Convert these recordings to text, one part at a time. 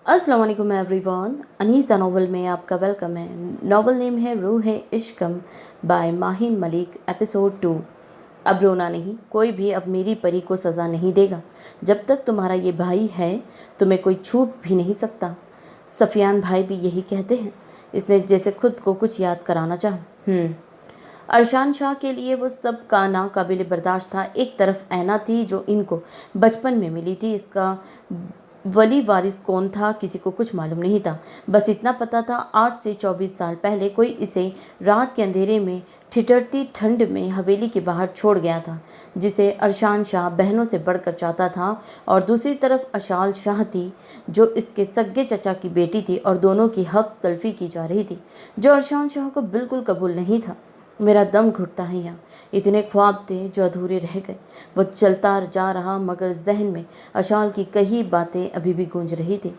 अस्सलाम वालेकुम everyone. Anisa novel में आपका वेलकम है। नॉवल नेम है रूह इश्कम बाय माहिन मलिक, एपिसोड 2। अब रोना नहीं, कोई भी अब मेरी परी को सज़ा नहीं देगा। जब तक तुम्हारा ये भाई है तुम्हें कोई छू भी नहीं सकता। सफियान भाई भी यही कहते हैं। इसने जैसे खुद को कुछ याद कराना चाहा। अरशान शाह के लिए वो सब का नाकाबिल बर्दाश्त था। एक तरफ ऐना थी जो इनको बचपन में मिली थी, इसका वली वारिस कौन था किसी को कुछ मालूम नहीं था। बस इतना पता था आज से 24 साल पहले कोई इसे रात के अंधेरे में ठिठुरती ठंड में हवेली के बाहर छोड़ गया था, जिसे अरशान शाह बहनों से बढ़कर चाहता था। और दूसरी तरफ अशाल शाह थी जो इसके सगे चचा की बेटी थी और दोनों की हक तलफी की जा रही थी, जो अरशान शाह को बिल्कुल कबूल नहीं था। मेरा दम घुटता है यहाँ। इतने ख्वाब थे जो अधूरे रह गए। वो चलता जा रहा मगर जहन में अशाल की कई बातें अभी भी गूंज रही थी।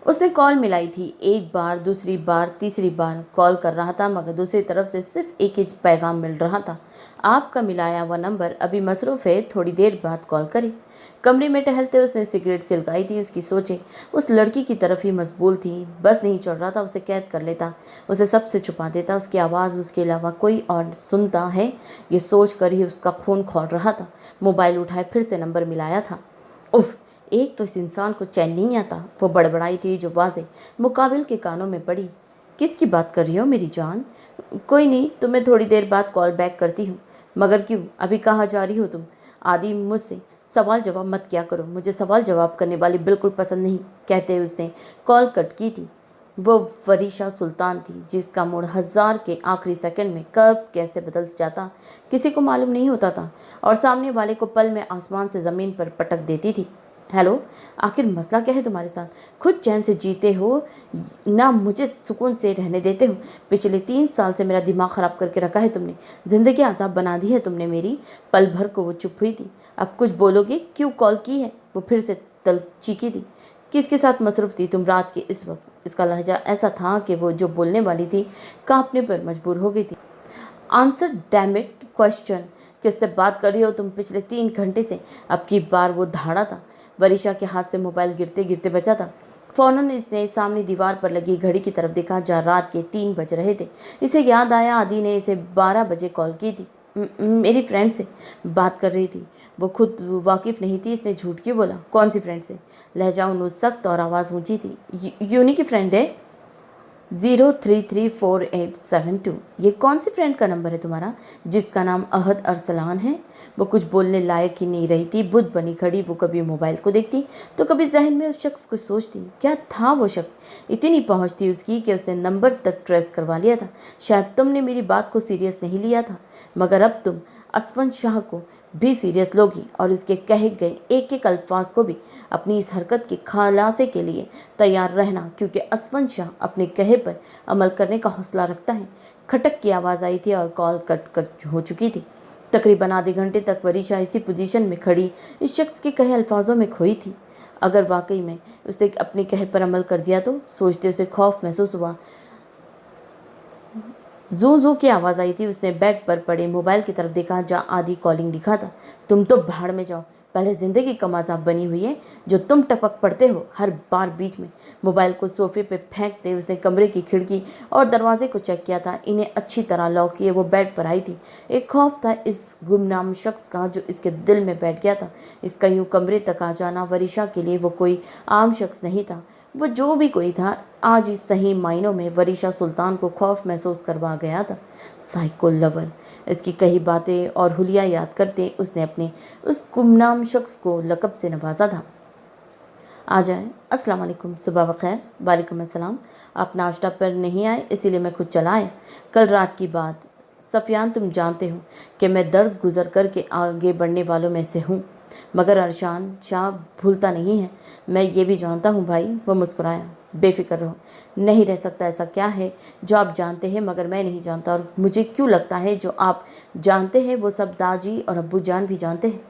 उसने कॉल मिलाई थी, एक बार, दूसरी बार, तीसरी बार कॉल कर रहा था मगर दूसरी तरफ से सिर्फ एक ही पैगाम मिल रहा था, आपका मिलाया हुआ नंबर अभी मसरूफ़ है, थोड़ी देर बाद कॉल करें। कमरे में टहलते उसने सिगरेट सिलगाई थी। उसकी सोचें उस लड़की की तरफ ही मशगूल थी। बस नहीं चढ़ रहा था, उसे कैद कर लेता, उसे सबसे छुपा देता। उसकी आवाज़ उसके अलावा कोई और सुनता है ये सोच कर ही उसका खून खौल रहा था। मोबाइल उठाए फिर से नंबर मिलाया था। उफ, एक तो इस इंसान को चैन नहीं आता। वो बड़बड़ाई थी जो वाज़े मुकाबिल के कानों में पड़ी। किसकी बात कर रही हो मेरी जान? कोई नहीं, तुम्हें थोड़ी देर बाद कॉल बैक करती हूँ। मगर क्यों? अभी कहाँ जा रही हो तुम? आदि मुझसे सवाल जवाब मत किया करो, मुझे सवाल जवाब करने वाली बिल्कुल पसंद नहीं, कहते उसने कॉल कट की थी। वो फरीशा सुल्तान थी जिसका मूड हजार के आखिरी सेकंड में कब कैसे बदल जाता किसी को मालूम नहीं होता था और सामने वाले को पल में आसमान से ज़मीन पर पटक देती थी। हेलो, आखिर मसला क्या है तुम्हारे साथ? खुद चैन से जीते हो ना मुझे सुकून से रहने देते हो। पिछले 3 साल से मेरा दिमाग ख़राब करके रखा है तुमने, ज़िंदगी आज़ाब बना दी है तुमने मेरी। पल भर को वो चुप हुई थी। अब कुछ बोलोगे? क्यों कॉल की है? वो फिर से तल चीखी थी। किसके साथ मसरूफ़ थी तुम रात के इस वक्त? इसका लहजा ऐसा था कि वो जो बोलने वाली थी कांपने पर मजबूर हो गई थी। आंसर डैम इट क्वेश्चन, किससे बात कर रही हो तुम पिछले 3 घंटे से? अब की बार वो धाड़ा था। वरीशा के हाथ से मोबाइल गिरते गिरते बचा था। फौरन इसने सामने दीवार पर लगी घड़ी की तरफ देखा जहाँ रात के 3 बज रहे थे। इसे याद आया आदि ने इसे 12 बजे कॉल की थी। मेरी फ्रेंड से बात कर रही थी। वो खुद वाकिफ़ नहीं थी, इसने झूठ क्यों बोला? कौन सी फ्रेंड से? लहजा उन्होंने सख्त और आवाज़ ऊंची थी। यूनी की फ्रेंड है, 033487 ये कौन सी फ्रेंड का नंबर है तुम्हारा जिसका नाम अहद अरसलान है? वो कुछ बोलने लायक ही नहीं रही थी। बुत बनी खड़ी वो कभी मोबाइल को देखती तो कभी जहन में उस शख्स को सोचती। क्या था वो शख्स? इतनी पहुंच थी उसकी कि उसने नंबर तक ट्रेस करवा लिया था। शायद तुमने मेरी बात को सीरियस नहीं लिया था मगर अब तुम असफन शाह को भी सीरियस लोगी और उसके कहे गए एक एक अल्फाज को भी अपनी इस हरकत के खुलासे के लिए तैयार रहना, क्योंकि असफन शाह अपने कहे पर अमल करने का हौसला रखता है। खटक की आवाज़ आई थी और कॉल कट हो चुकी थी। तकरीबन आधे घंटे तक वरीशा इसी पोजीशन में खड़ी इस शख्स के कहे अल्फाजों में खोई थी। अगर वाकई में उसे अपने कहे पर अमल कर दिया तो सोचते उसे खौफ महसूस हुआ। जू जू की आवाज़ आई थी। उसने बेड पर पड़े मोबाइल की तरफ देखा जहाँ आदि कॉलिंग लिखा था। तुम तो भाड़ में जाओ, पहले ज़िंदगी का मजाक बनी हुई है जो तुम टपक पड़ते हो हर बार बीच में। मोबाइल को सोफे पे फेंकते उसने कमरे की खिड़की और दरवाजे को चेक किया था। इन्हें अच्छी तरह लॉक किए वो बेड पर आई थी। एक खौफ था इस गुमनाम शख्स का जो इसके दिल में बैठ गया था। इसका यूं कमरे तक आ जाना वरीशा के लिए वो कोई आम शख्स नहीं था। वो जो भी कोई था आज इस सही मायनों में वरीशा सुल्तान को खौफ महसूस करवा गया था। साइको लवर, इसकी कई बातें और हुलिया याद करते उसने अपने उस गुमनाम शख्स को लक़ब से नवाजा था। आ जाए। अस्सलाम वालेकुम। सुबह बखैर। वालेकुम अस्सलाम। आप नाश्ता पर नहीं आए इसीलिए मैं खुद चला आया। कल रात की बात सफियान, तुम जानते हो कि मैं दर्द गुजर कर के आगे बढ़ने वालों में से हूँ मगर अरशान शाह भूलता नहीं है। मैं ये भी जानता हूँ भाई। वो मुस्कुराया। बेफिक्र रहो, नहीं रह सकता ऐसा क्या है जो आप जानते हैं मगर मैं नहीं जानता, और मुझे क्यों लगता है जो आप जानते हैं वो सब दाजी और अब्बू जान भी जानते हैं।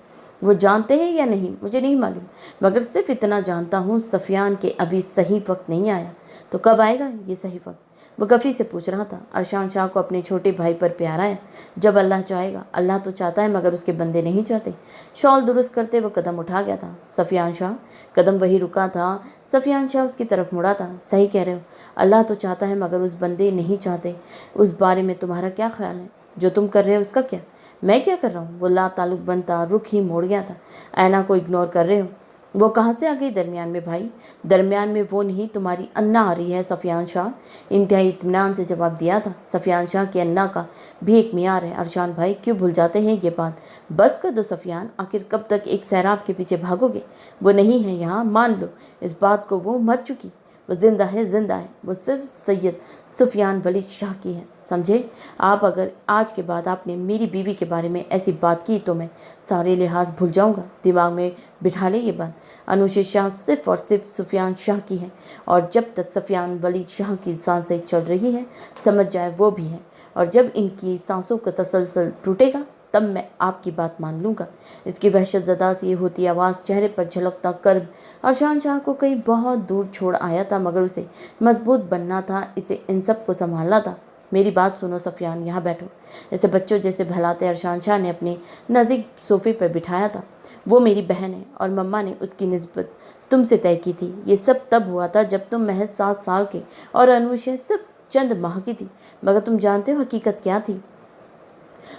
वो जानते हैं या नहीं मुझे नहीं मालूम मगर सिर्फ इतना जानता हूँ सफियान के अभी सही वक्त नहीं आया। तो कब आएगा ये सही वक्त? वो गफ़ी से पूछ रहा था। अरशान शाह को अपने छोटे भाई पर प्यार आया। जब अल्लाह चाहेगा, अल्लाह तो चाहता है मगर उसके बंदे नहीं चाहते। शॉल दुरुस्त करते वो कदम उठा गया था। सफियान शाह, कदम वही रुका था। सफियान शाह उसकी तरफ मुड़ा था। सही कह रहे हो, अल्लाह तो चाहता है मगर उस बंदे नहीं चाहते। उस बारे में तुम्हारा क्या ख्याल है? जो तुम कर रहे हो उसका क्या? मैं क्या कर रहा हूँ? वो ला ताल्लुक बनता रुख ही मोड़ गया था। ऐना को इग्नोर कर रहे हो? वो कहाँ से आ गई दरमियान में भाई? दरमियान में वो नहीं, तुम्हारी अन्ना आ रही है। सफियान शाह इंतहाई इत्मीनान से जवाब दिया था। सफियान शाह की अन्ना का भी एक मियार है। अरशान भाई क्यों भूल जाते हैं ये बात? बस कर दो सफियान, आखिर कब तक एक सैराब के पीछे भागोगे? वो नहीं है यहाँ, मान लो इस बात को। वो मर चुकी, वो जिंदा है, जिंदा है। वो सिर्फ सैयद सुफियान वली शाह की है, समझे आप? अगर आज के बाद आपने मेरी बीवी के बारे में ऐसी बात की तो मैं सारे लिहाज भूल जाऊंगा। दिमाग में बिठा ले ये बात। अनुशे शाह सिर्फ और सिर्फ सुफियान शाह की है, और जब तक सुफियान वली शाह की सांसें चल रही हैं, समझ जाए वो भी है। और जब इनकी सांसों का तसलसल टूटेगा तब मैं आपकी बात मान लूँगा। इसकी वहशत ज़दा सी होती आवाज़, चेहरे पर झलकता कर्ब अरशान शाह को कहीं बहुत दूर छोड़ आया था, मगर उसे मजबूत बनना था, इसे इन सब को संभालना था। मेरी बात सुनो सफियान, यहाँ बैठो। इसे बच्चों जैसे बहलाते अरशान शाह ने अपने नज़दीक सोफे पर बिठाया था। वो मेरी बहन है और मम्मा ने उसकी निस्बत तुमसे तय की थी। ये सब तब हुआ था जब तुम महज 7 साल के और अनुशे सिर्फ चंद माह की थी। मगर तुम जानते हो हकीकत क्या थी?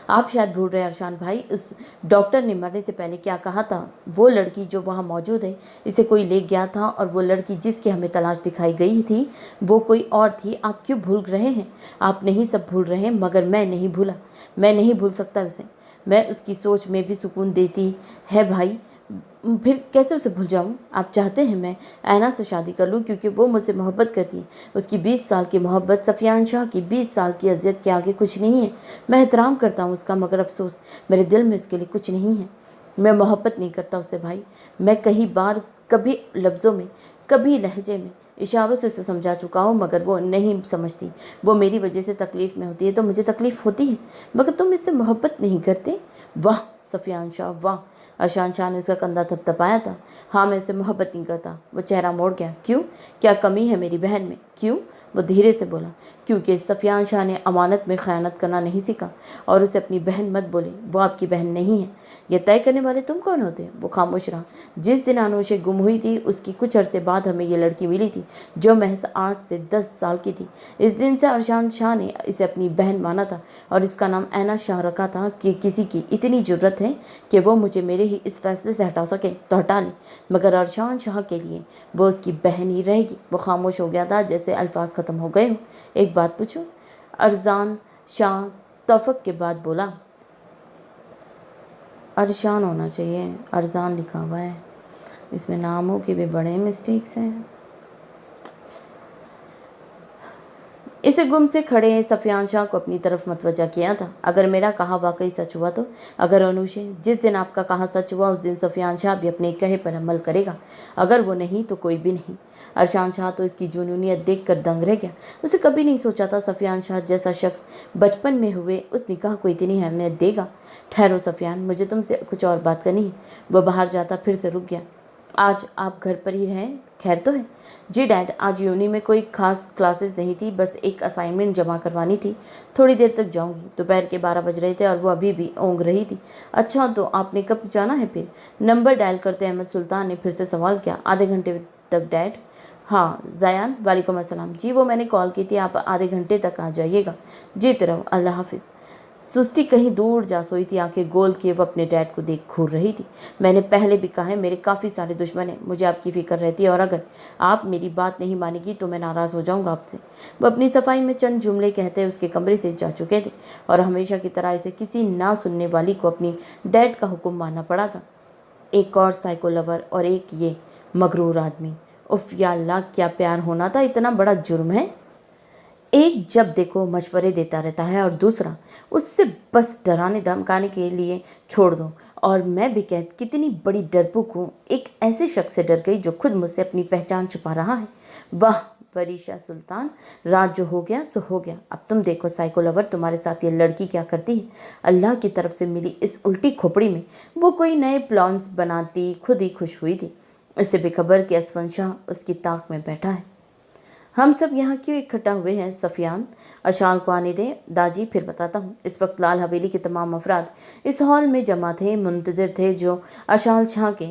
आप शायद भूल रहे हैं अरशान भाई, उस डॉक्टर ने मरने से पहले क्या कहा था? वो लड़की जो वहाँ मौजूद है, इसे कोई ले गया था, और वो लड़की जिसकी हमें तलाश दिखाई गई थी वो कोई और थी। आप क्यों भूल रहे हैं? आप नहीं सब भूल रहे हैं, मगर मैं नहीं भूला। मैं नहीं भूल सकता उसे। मैं उसकी सोच में भी सुकून देती है भाई, फिर कैसे उसे भूल जाऊं? आप चाहते हैं मैं ऐना से शादी कर लूं क्योंकि वो मुझसे मोहब्बत करती है। उसकी 20 साल की मोहब्बत सफियान शाह की 20 साल की अजियत के आगे कुछ नहीं है। मैं एहतराम करता हूं उसका, मगर अफसोस मेरे दिल में उसके लिए कुछ नहीं है। मैं मोहब्बत नहीं करता उससे भाई। मैं कई बार, कभी लफ्ज़ों में, कभी लहजे में, इशारों से उसे समझा चुका हूँ, मगर वो नहीं समझती। वो मेरी वजह से तकलीफ़ में होती है तो मुझे तकलीफ़ होती है, मगर तुम इससे मोहब्बत नहीं करते? वाह सफियान शाह वाह! अरशान शाह ने उसका कंधा थपथपाया था। हाँ, मैं उससे मोहब्बत नहीं करता। वो चेहरा मोड़ गया। क्यों? क्या कमी है मेरी बहन में? क्यों? वो धीरे से बोला। क्योंकि सफियान शाह ने अमानत में ख़यानत करना नहीं सीखा। और उसे अपनी बहन मत बोले, वो आपकी बहन नहीं है। यह तय करने वाले तुम कौन होते? वो खामोश रहा। जिस दिन अनुशे गुम हुई थी उसकी कुछ अरसे बाद हमें ये लड़की मिली थी, जो महज 8 से 10 साल की थी। इस दिन से अरशान शाह ने इसे अपनी बहन माना था और इसका नाम ऐना शाह रखा था। कि किसी की इतनी जुर्रत है कि वो मुझे मेरे ही इस फैसले से हटा सके तो हटा ले, मगर अरशान शाह के लिए वो उसकी बहन ही रहेगी। वो खामोश हो गया था, जैसे अल्फाज ख़त्म हो गए हो। एक बात पूछूं? अरजान शाह तफक के बाद बोला। अरशान होना चाहिए, अरजान लिखा हुआ है। इसमें नामों के भी बड़े मिस्टेक्स हैं। इसे गुम से खड़े सफियान शाह को अपनी तरफ मतवजा किया था। अगर मेरा कहा वाकई सच हुआ तो, अगर अनुशे जिस दिन आपका कहा सच हुआ उस दिन सफियान शाह भी अपने कहे पर अमल करेगा। अगर वो नहीं तो कोई भी नहीं। अरशान शाह तो इसकी जुनूनियत देख कर दंग रह गया। उसे कभी नहीं सोचा था सफियान शाह जैसा शख्स बचपन में हुए उस निकाह को इतनी अहमियत देगा। ठहरो सफियान, मुझे तुमसे कुछ और बात करनी है। वो बाहर जाता फिर से रुक गया। आज आप घर पर ही रहें, खैर तो है? जी डैड, आज यूनी में कोई खास क्लासेस नहीं थी, बस एक असाइनमेंट जमा करवानी थी। थोड़ी देर तक जाऊंगी। दोपहर के 12 बज रहे थे और वो अभी भी ऊँघ रही थी। अच्छा, तो आपने कब जाना है फिर? नंबर डायल करते अहमद सुल्तान ने फिर से सवाल किया। आधे घंटे तक डैड। हाँ ज़यान, वालेकुम अस्सलाम। जी वो मैंने कॉल की थी, आप आधे घंटे तक आ जाइएगा। जीते रहो, अल्लाह हाफिज़। सुस्ती कहीं दूर जा सोई थी, आंखें गोल किए वो अपने डैड को देख घूर रही थी। मैंने पहले भी कहा है, मेरे काफ़ी सारे दुश्मन हैं, मुझे आपकी फ़िक्र रहती है, और अगर आप मेरी बात नहीं मानेगी तो मैं नाराज़ हो जाऊंगा आपसे। वो अपनी सफाई में चंद जुमले कहते उसके कमरे से जा चुके थे, और हमेशा की तरह इसे किसी ना सुनने वाली को अपनी डैड का हुक्म मानना पड़ा था। एक और साइको लवर और एक ये मगरूर आदमी। उफ या अल्लाह, क्या प्यार होना था, इतना बड़ा जुर्म है। एक जब देखो मशवरे देता रहता है और दूसरा उससे बस डराने धमकाने के लिए छोड़ दो। और मैं भी कितनी बड़ी डरपोक हूँ, एक ऐसे शख्स से डर गई जो खुद मुझसे अपनी पहचान छुपा रहा है। वाह परीशा सुल्तान, रात जो हो गया सो हो गया। अब तुम देखो साइको लवर, तुम्हारे साथ ये लड़की क्या करती है। अल्लाह की तरफ से मिली इस उल्टी खोपड़ी में वो कोई नए प्लान्स बनाती खुद ही खुश हुई थी। इससे बेखबर कि असफन शाह उसकी ताक में बैठा है। हम सब यहाँ क्यों इकट्ठा हुए हैं सफियान? अशाल को आने दें दाजी, फिर बताता हूँ। इस वक्त लाल हवेली के तमाम अफराद इस हॉल में जमा थे, मुंतजिर थे जो अशाल शाह के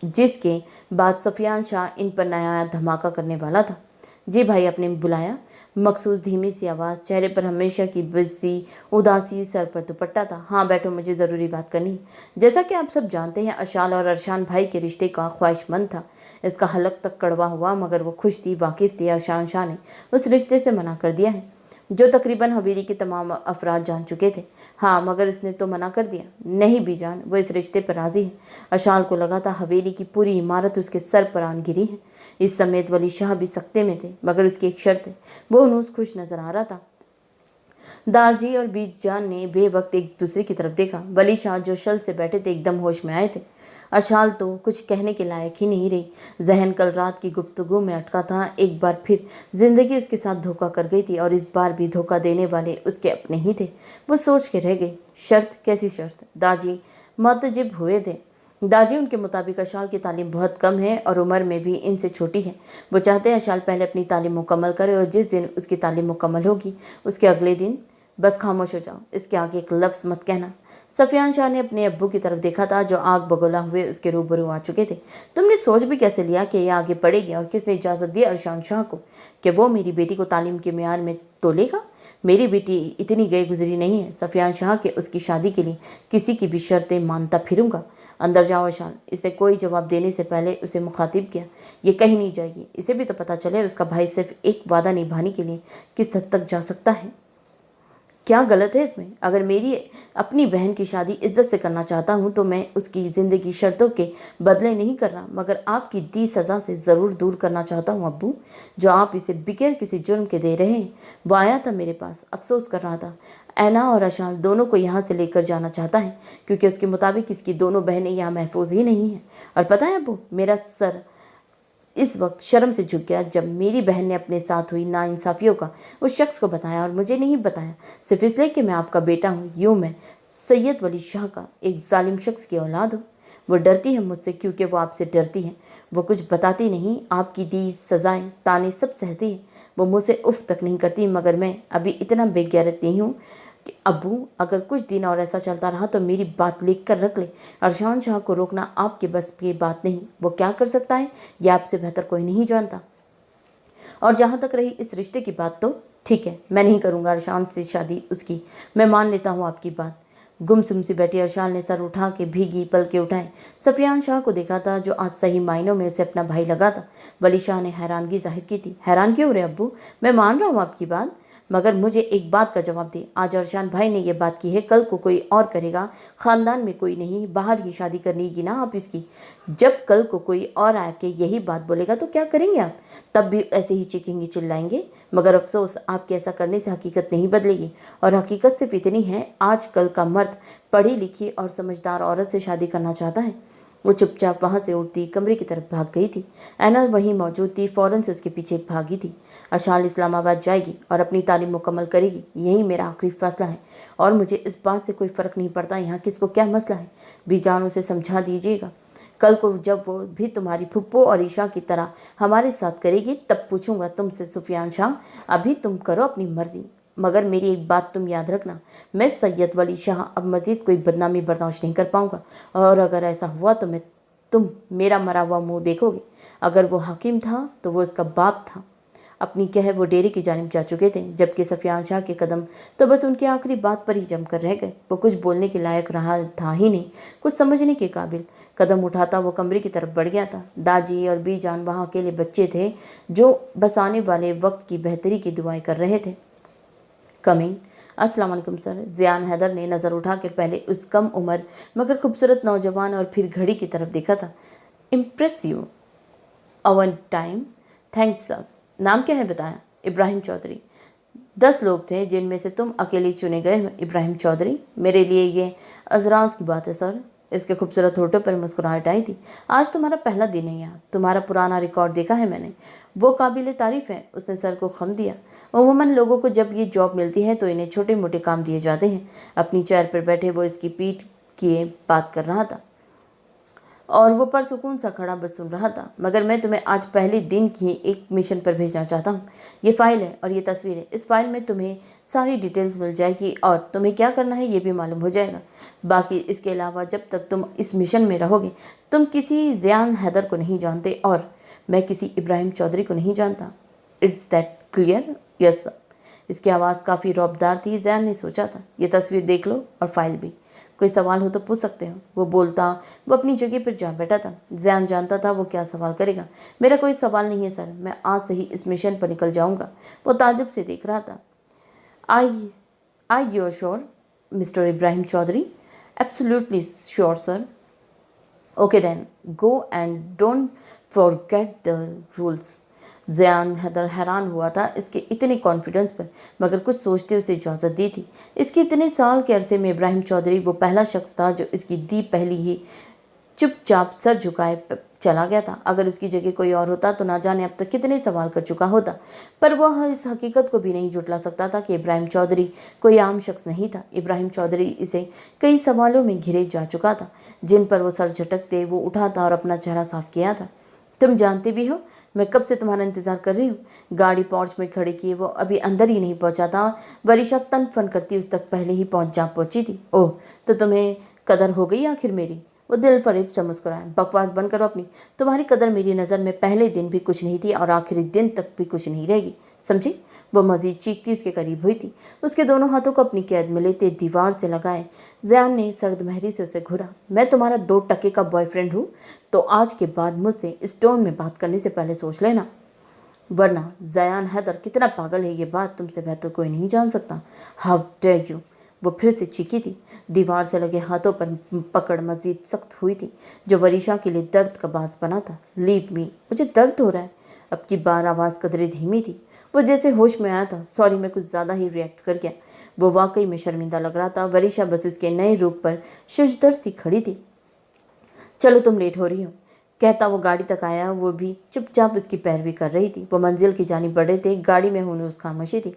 जिसके बाद सफियान शाह इन पर नया धमाका करने वाला था। जी भाई, आपने बुलाया? मखसूस धीमी सी आवाज़, चेहरे पर हमेशा की बिजी उदासी, सर पर दुपट्टा था। हाँ बैठो, मुझे ज़रूरी बात करनी है। जैसा कि आप सब जानते हैं, अशाल और अरशान भाई के रिश्ते का ख्वाहिशमंद था। इसका हलक तक कड़वा हुआ, मगर वो खुश थी, वाकिफ थी। अरशान शाह ने उस रिश्ते से मना कर दिया है, जो तकरीबन हवेली के तमाम अफराद जान चुके थे। हाँ, मगर इसने तो मना कर दिया। नहीं बीजान, वो इस रिश्ते पर राजी है। अशाल को लगा था हवेली की पूरी इमारत उसके सर पर आन गिरी है। इस समेत वली शाह भी सख्ते में थे, मगर उसकी एक शर्त है। वो उनूस खुश नजर आ रहा था। दारजी और बीजान ने बेवक्त एक दूसरे की तरफ देखा। वली शाह जो शल से बैठे थे एकदम होश में आए थे। अशाल तो कुछ कहने के लायक ही नहीं रही। जहन कल रात की गुफ्तगू में अटका था। एक बार फिर जिंदगी उसके साथ धोखा कर गई थी, और इस बार भी धोखा देने वाले उसके अपने ही थे। वो सोच के रह गई। शर्त? कैसी शर्त? दाजी मुतजिब हुए थे। दादी उनके मुताबिक अशाल की तालीम बहुत कम है और उम्र में भी इनसे छोटी है। वो चाहते हैं अशाल पहले अपनी तालीम मुकम्मल करे, और जिस दिन उसकी तालीम मुकम्मल होगी उसके अगले दिन बस खामोश हो जाओ, इसके आगे एक लफ्ज़ मत कहना। सफियान शाह ने अपने अब्बू की तरफ देखा था, जो आग बगोला हुए उसके रूबरू आ चुके थे। तुमने सोच भी कैसे लिया कि यह आगे पड़ेगी, और किसने इजाज़त दी अरशान शाह को कि वो मेरी बेटी को तालीम के म्यार में तोलेगा? मेरी बेटी इतनी गई गुजरी नहीं है सफियान शाह के उसकी शादी के लिए किसी की भी शर्तें मानता फिरूंगा। अंदर जाओ अशाल। इसे कोई जवाब देने से पहले उसे मुखातिब किया। ये कहीं नहीं जाएगी। इसे भी तो पता चले उसका भाई सिर्फ एक वादा निभाने के लिए किस हद तक जा सकता है। क्या गलत है इसमें? अगर मेरी अपनी बहन की शादी इज्जत से करना चाहता हूँ तो मैं उसकी ज़िंदगी शर्तों के बदले नहीं कर रहा, मगर आपकी दी सज़ा से ज़रूर दूर करना चाहता हूँ अब्बू, जो आप इसे बिगैर किसी जुर्म के दे रहे हैं। वो आया था मेरे पास, अफसोस कर रहा था। ऐना और अशाल दोनों को यहाँ से लेकर जाना चाहता है, क्योंकि उसके मुताबिक इसकी दोनों बहनें यहाँ महफूज ही नहीं हैं। और पता है अब्बू, मेरा सर इस वक्त शर्म से झुक गया जब मेरी बहन ने अपने साथ हुई नाइंसाफियों का उस शख्स को बताया, और मुझे नहीं बताया सिर्फ इसलिए कि मैं आपका बेटा हूँ। यूँ मैं सैयद वली शाह का एक जालिम शख्स की औलाद हूँ। वो डरती है मुझसे क्योंकि वो आपसे डरती है। वो कुछ बताती नहीं, आपकी दी सजाएं ताने सब सहती है। वो मुझसे उफ तक नहीं करती, मगर मैं अभी इतना बेगैरत नहीं हूँ कि अब्बू, अगर कुछ दिन और ऐसा चलता रहा तो मेरी बात लिख कर रख ले। अरशान शाह को रोकना आपके बस की बात नहीं। वो क्या कर सकता है यह आपसे बेहतर कोई नहीं जानता। और जहाँ तक रही इस रिश्ते की बात, तो ठीक है, मैं नहीं करूँगा अरशान से शादी उसकी। मैं मान लेता हूँ आपकी बात। गुमसुम सी बैठी अरशाल ने सर उठा के भीगी पलके उठाए सफियान शाह को देखा था, जो आज सही मायनों में उसे अपना भाई लगा था। वली शाह ने हैरानगी जाहिर की थी। हैरान क्यों हो रहे अब्बू? मैं मान रहा हूँ आपकी बात, मगर मुझे एक बात का जवाब दे। आज अरशान भाई ने यह बात की है, कल को कोई और करेगा। ख़ानदान में कोई नहीं, बाहर ही शादी करनी की ना आप इसकी। जब कल को कोई और आके यही बात बोलेगा तो क्या करेंगे आप? तब भी ऐसे ही चीखेंगे चिल्लाएंगे। मगर अफसोस, आपके ऐसा करने से हकीकत नहीं बदलेगी, और हकीकत सिर्फ इतनी है, आज कल का मर्द पढ़ी लिखी और समझदार औरत से शादी करना चाहता है। वो चुपचाप वहाँ से उठती कमरे की तरफ भाग गई थी। ऐना वहीं मौजूद थी, फ़ौरन से उसके पीछे भागी थी। अशाल इस्लामाबाद जाएगी और अपनी तालीम मुकम्मल करेगी, यही मेरा आखिरी फैसला है, और मुझे इस बात से कोई फ़र्क नहीं पड़ता यहाँ किसको क्या मसला है। बीजान उसे समझा दीजिएगा। कल को जब वो भी तुम्हारी फुप्पो और ईशा की तरह हमारे साथ करेगी, तब पूछूंगा तुमसे सुफियान शाह। अभी तुम करो अपनी मर्जी, मगर मेरी एक बात तुम याद रखना, मैं सैयद वली शाह अब मज़ीद कोई बदनामी बर्दाश्त नहीं कर पाऊंगा, और अगर ऐसा हुआ तो तुम मेरा मरा हुआ मुँह देखोगे। अगर वो हाकिम था तो वो उसका बाप था। अपनी कह वो डेरे की जानिब जा चुके थे, जबकि सफियान शाह के कदम तो बस उनकी आखिरी बात पर ही जम कर रह गए। वो कुछ बोलने के लायक रहा था ही नहीं, कुछ समझने के काबिल। कदम उठाता वो कमरे की तरफ बढ़ गया था। दाजी और बीजान वहाँ अकेले बच्चे थे, जो बस आने वाले वक्त की बेहतरी की दुआएं कर रहे थे। कमिंग। अस्सलाम वालेकुम सर। ज़ियान हैदर ने नज़र उठाकर पहले उस कम उम्र मगर खूबसूरत नौजवान और फिर घड़ी की तरफ देखा था। इम्प्रेसिव अवन टाइम। Thanks sir. नाम क्या है बताया? इब्राहिम चौधरी। 10 लोग थे जिनमें से तुम अकेले चुने गए हो इब्राहिम चौधरी। मेरे लिए ये अजराज की बात है सर। इसके खूबसूरत होठों पर मुस्कुराहट आई थी। आज तुम्हारा पहला दिन है यहाँ। तुम्हारा पुराना रिकॉर्ड देखा है मैंने, वो काबिल तारीफ़ है। उसने सर को खम दिया। उमूमन लोगों को जब ये जॉब मिलती है तो इन्हें छोटे मोटे काम दिए जाते हैं। अपनी चेयर पर बैठे वो इसकी पीठ किए बात कर रहा था। और वो परसुकून सा खड़ा बस सुन रहा था। मगर मैं तुम्हें आज पहले दिन की एक मिशन पर भेजना चाहता हूँ। ये फाइल है और ये तस्वीर है। इस फाइल में तुम्हें सारी डिटेल्स मिल जाएगी और तुम्हें क्या करना है ये भी मालूम हो जाएगा। बाकी इसके अलावा जब तक तुम इस मिशन में रहोगे तुम किसी ज़ियान हैदर को नहीं जानते और मैं किसी इब्राहिम चौधरी को नहीं जानता। It's that clear? Yes sir. इसकी आवाज़ काफ़ी रौबदार थी। ज़ैन ने सोचा था, ये तस्वीर देख लो और फाइल भी, कोई सवाल हो तो पूछ सकते हो। वो बोलता वो अपनी जगह पर जा बैठा था। ज़ैन जानता था वो क्या सवाल करेगा। मेरा कोई सवाल नहीं है सर, मैं आज से ही इस मिशन पर निकल जाऊंगा। वो ताजुब से देख रहा था। I you sure mister Ibrahim Chaudhry? Absolutely sure sir. Okay then go and don't forget the rules. Ziyan Haider हैरान हुआ था इसके इतने कॉन्फिडेंस पर, मगर कुछ सोचते उसे इजाज़त दी थी। इसके इतने साल के अरसे में इब्राहिम चौधरी वो पहला शख्स था जो इसकी दी पहली ही चुपचाप सर झुकाए चला गया था। अगर उसकी जगह कोई और होता तो ना जाने अब तक कितने सवाल कर चुका होता। पर वह इस हकीकत को भी नहीं जुटला सकता था कि इब्राहिम चौधरी कोई आम शख्स नहीं था। इब्राहिम चौधरी इसे कई सवालों में घिरे जा चुका था, जिन पर वो सर झटकते वो उठाता और अपना चेहरा साफ किया था। तुम जानते भी हो मैं कब से तुम्हारा इंतजार कर रही हूँ। गाड़ी पोर्च में खड़ी किए वो अभी अंदर ही नहीं पहुंचा था। वरीशा तन फन करती उस तक पहले ही पहुंची थी। ओह, तो तुम्हें कदर हो गई आखिर मेरी? वो दिल फरेब से मुस्कुराए। बकवास बंद करो अपनी। तुम्हारी कदर मेरी नज़र में पहले दिन भी कुछ नहीं थी और आखिरी दिन तक भी कुछ नहीं रहेगी, समझी? वो मजीद चीखती उसके करीब हुई थी। उसके दोनों हाथों को अपनी कैद में लेते दीवार से लगाए ज़ियान ने सर्द महरी से उसे घूरा। मैं तुम्हारा 2 टके का बॉयफ्रेंड हूँ तो आज के बाद मुझसे इस टोन में बात करने से पहले सोच लेना, वरना ज़ियान हैदर कितना पागल है ये बात तुमसे बेहतर कोई नहीं जान सकता। How dare you. वो फिर से चीखी थी। दीवार से लगे हाथों पर पकड़ मजीद सख्त हुई थी, जो वरीशा के लिए दर्द का बास बना था। लीव मी, मुझे दर्द हो रहा है। अब की बार आवाज़ कदरे धीमी थी। वो जैसे होश में आया था। सॉरी, मैं कुछ ज़्यादा ही रिएक्ट कर गया। वो वाकई में शर्मिंदा लग रहा था। वरीशा बस उसके नए रूप पर शशदर सी खड़ी थी। चलो तुम लेट हो रही हो, कहता वो गाड़ी तक आया। वो भी चुपचाप उसकी पैरवी कर रही थी। वो मंजिल की जानिब बढ़े थे। गाड़ी में हुनूस खामोशी थी।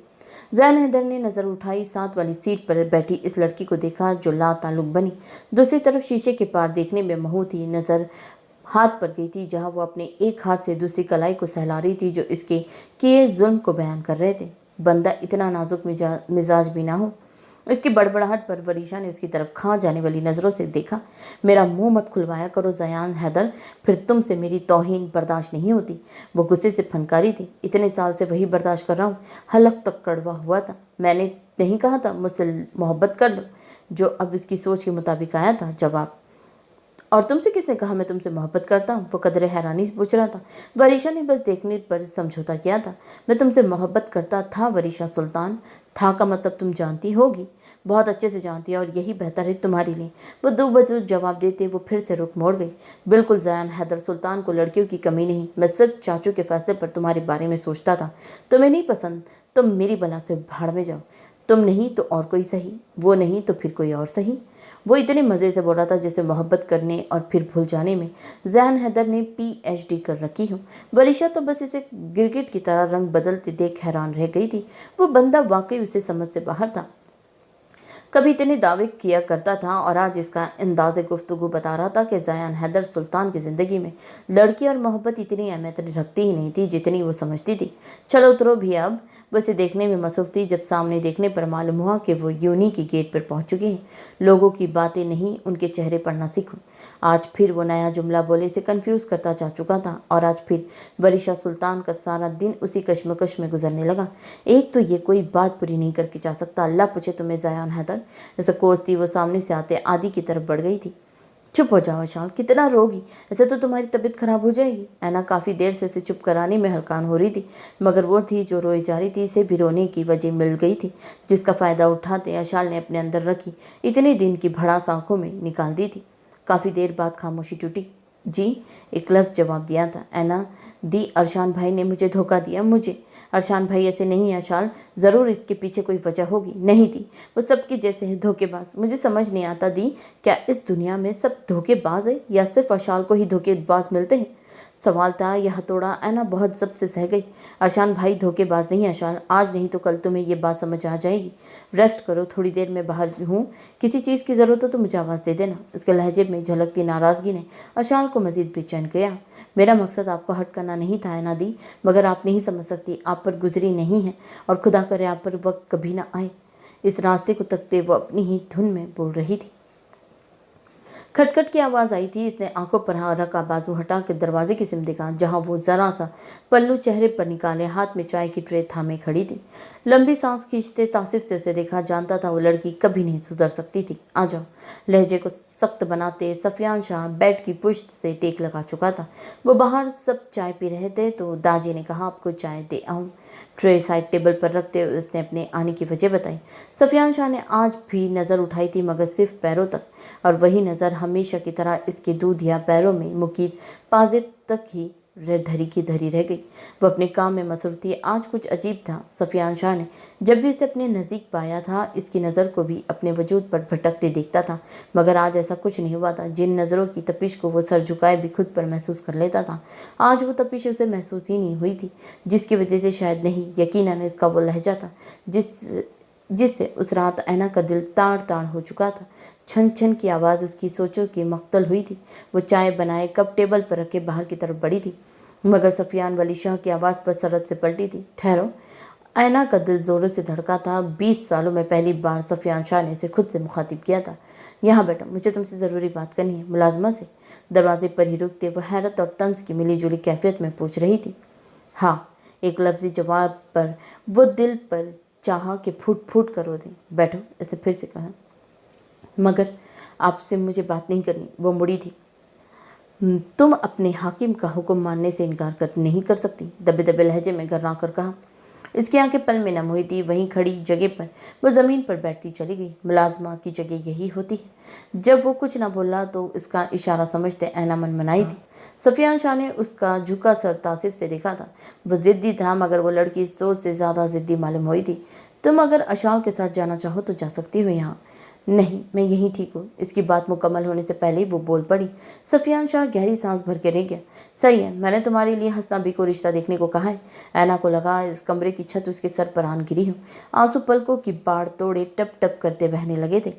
ज़ैन हैदर ने नज़र उठाई। साथ वाली सीट पर बैठी इस लड़की को देखा जो ला ताल्लुक बनी दूसरी तरफ शीशे के पार देखने में महू थी। नज़र हाथ पर गई थी जहां वो अपने एक हाथ से दूसरी कलाई को सहला रही थी जो इसके किए जुल्म को बयान कर रहे थे। बंदा इतना नाजुक मिजाज भी ना हो। इसकी बड़बड़ाहट पर वरीशा ने उसकी तरफ खा जाने वाली नज़रों से देखा। मेरा मुंह मत खुलवाया करो ज़ियान हैदर, फिर तुमसे मेरी तौहीन बर्दाश्त नहीं होती। वो गुस्से से फनकारी थी। इतने साल से वही बर्दाश्त कर रहा हूँ। हलक तक कड़वा हुआ था। मैंने नहीं कहा था मुझसे मोहब्बत कर लो, जो अब इसकी सोच के मुताबिक आया था जवाब। और तुमसे किसने कहा मैं तुमसे मोहब्बत करता हूँ? वो कदरे हैरानी से पूछ रहा था। वरीशा ने बस देखने पर समझौता किया था। मैं तुमसे मोहब्बत करता था वरीशा सुल्तान। था का मतलब तुम जानती होगी, बहुत अच्छे से जानती है, और यही बेहतर है तुम्हारे लिए। वो दो वजूद जवाब देते वो फिर से रुख मोड़ गई। बिल्कुल ज़ियान हैदर सुल्तान को लड़कियों की कमी नहीं। मैं सिर्फ चाचू के फैसले पर तुम्हारे बारे में सोचता था। तुम्हें नहीं पसंद, तुम मेरी बला से भाड़ में जाओ। तुम नहीं तो और कोई सही, वो नहीं तो फिर कोई और सही। वो इतने मज़े से बोल रहा था जैसे मोहब्बत करने और फिर भूल जाने में ज़ैन हैदर ने PhD कर रखी हो। वरीशा तो बस इसे गिरगिट की तरह रंग बदलते देख हैरान रह गई थी। वो बंदा वाकई उसे समझ से बाहर था। कभी इतने दावे किया करता था और आज इसका अंदाज़ गुफ्तगू बता रहा था कि ज़ियान हैदर सुल्तान की ज़िंदगी में लड़की और मोहब्बत इतनी अहमियत रखती ही नहीं थी जितनी वो समझती थी। चलो उतरो भी अब। वो इसे देखने में मसरूफ़ थी जब सामने देखने पर मालूम हुआ कि वो यूनी की गेट पर पहुंच चुकी हैं। लोगों की बातें नहीं, उनके चेहरे पढ़ना सीखो। आज फिर वो नया जुमला बोले से कंफ्यूज करता जा चुका था और आज फिर वरीशा सुल्तान का सारा दिन उसी कश्मकश में गुजरने लगा। एक तो ये कोई बात पूरी नहीं करके जा सकता। अल्लाह पूछे तुम्हें ज़ियान हैदर। जैसे कोसती वो सामने से आते आदि की तरफ बढ़ गई थी। चुप हो जाओ शाल, कितना रोगी? ऐसे तो तुम्हारी तबीयत खराब हो जाएगी। ऐना काफ़ी देर से उसे चुप कराने में हलकान हो रही थी, मगर वो थी जो रोई जा रही थी। इसे भी रोने की वजह मिल गई थी जिसका फ़ायदा उठाते अशाल ने अपने अंदर रखी इतने दिन की भड़ास आंखों में निकाल दी थी। काफ़ी देर बाद खामोशी टूटी। जी, एक लफ्ज़ जवाब दिया था। ऐना दी, अरशान भाई ने मुझे धोखा दिया। मुझे? अरशान भाई ऐसे नहीं है अशाल, ज़रूर इसके पीछे कोई वजह होगी। नहीं थी, वो सबके जैसे है धोखेबाज। मुझे समझ नहीं आता दी, क्या इस दुनिया में सब धोखेबाज है या सिर्फ अशाल को ही धोखेबाज मिलते हैं? सवाल था। यह हथौड़ा ऐना बहुत जब्त से सह गई। अरशान भाई धोखेबाज नहीं है अरशान, आज नहीं तो कल तुम्हें ये बात समझ आ जाएगी। रेस्ट करो, थोड़ी देर में बाहर हूँ, किसी चीज़ की ज़रूरत हो तो मुझे आवाज़ दे देना। उसके लहजे में झलकती नाराज़गी ने अरशान को मजीद बेचैन किया। मेरा मकसद आपको हर्ट करना नहीं था ऐना दी, मगर आप नहीं समझ सकती, आप पर गुजरी नहीं है और खुदा करे आप पर वक्त कभी ना आए। इस रास्ते को तकते वो अपनी ही धुन में बोल रही थी। खटखट की आवाज़ आई थी। इसने आंखों पर रखा बाजू हटा कर दरवाजे की सिम देखा, जहां वो जरा सा पल्लू चेहरे पर निकाले हाथ में चाय की ट्रे थामे खड़ी थी। लंबी सांस खींचते तासिफ से उसे देखा। जानता था वो लड़की कभी नहीं सुधर सकती थी। आ जाओ। लहजे को सख्त बनाते सफियान शाह बेड की पुश्त से टेक लगा चुका था। वो बाहर सब चाय पी रहे थे तो दाजी ने कहा, आपको चाय दे आऊं। ट्रे साइड टेबल पर रखते हुए उसने अपने आने की वजह बताई। सफियान शाह ने आज भी नज़र उठाई थी, मगर सिर्फ पैरों तक, और वही नज़र हमेशा की तरह इसके दूधिया पैरों में मुकीद पाजेब तक ही धरी की धरी रह गई। वो अपने काम में मसरूफ थी। आज कुछ अजीब था। सफियान शाह ने जब भी इसे अपने नज़दीक पाया था, इसकी नज़र को भी अपने वजूद पर भटकते देखता था, मगर आज ऐसा कुछ नहीं हुआ था। जिन नज़रों की तपिश को वो सर झुकाए भी खुद पर महसूस कर लेता था, आज वो तपिश उसे महसूस ही नहीं हुई थी, जिसकी वजह से शायद नहीं, यकीनन इसका वो लहजा था जिससे उस रात ऐना का दिल ताड़ ताड़ हो चुका था। छन छन की आवाज़ उसकी सोचों की मक्तल हुई थी। वो चाय बनाए कप टेबल पर रखे बाहर की तरफ बढ़ी थी, मगर सफियान वली शाह की आवाज़ पर सरहद से पलटी थी। ठहरो। ऐना का दिल जोरों से धड़का था। 20 सालों में पहली बार सफियान शाह ने इसे खुद से मुखातिब किया था। यहाँ बैठो, मुझे तुमसे ज़रूरी बात करनी है। मुलाजमा से दरवाजे पर ही रुकते वो हैरत और तंज की मिली जुली कैफियत में पूछ रही थी। हाँ, एक लफ्ज़ी जवाब पर वो दिल पर चाहा कि फूट फूट कर रो दें। बैठो, इसे फिर से कहा। मगर आपसे मुझे बात नहीं करनी। वो मुड़ी थी। तुम अपने हाकिम का हुक्म मानने से इनकार कर नहीं कर सकती, दबे दबे लहजे में गर्रा कर कहा। इसकी आंखें पल में नम हुई थी। वहीं खड़ी जगह पर वो ज़मीन पर बैठती चली गई। मुलाजमा की जगह यही होती है। जब वो कुछ ना बोला तो इसका इशारा समझते ऐना मनमनाई थी। सफियान शाह ने उसका झुका सर तासिफ से देखा था। वो ज़िद्दी था, मगर वो लड़की सोच से ज़्यादा ज़िद्दी मालूम हुई थी। तुम अगर अशाल के साथ जाना चाहो तो जा सकती हो। यहाँ नहीं, मैं यहीं ठीक हूँ। इसकी बात मुकम्मल होने से पहले ही वो बोल पड़ी। सफियान शाह गहरी सांस भर के रह गया। सही है, मैंने तुम्हारे लिए हसना बी को रिश्ता देखने को कहा है। ऐना को लगा इस कमरे की छत उसके सर पर आन गिरी हो। आंसू पलकों की बाढ़ तोड़े टप टप करते बहने लगे थे।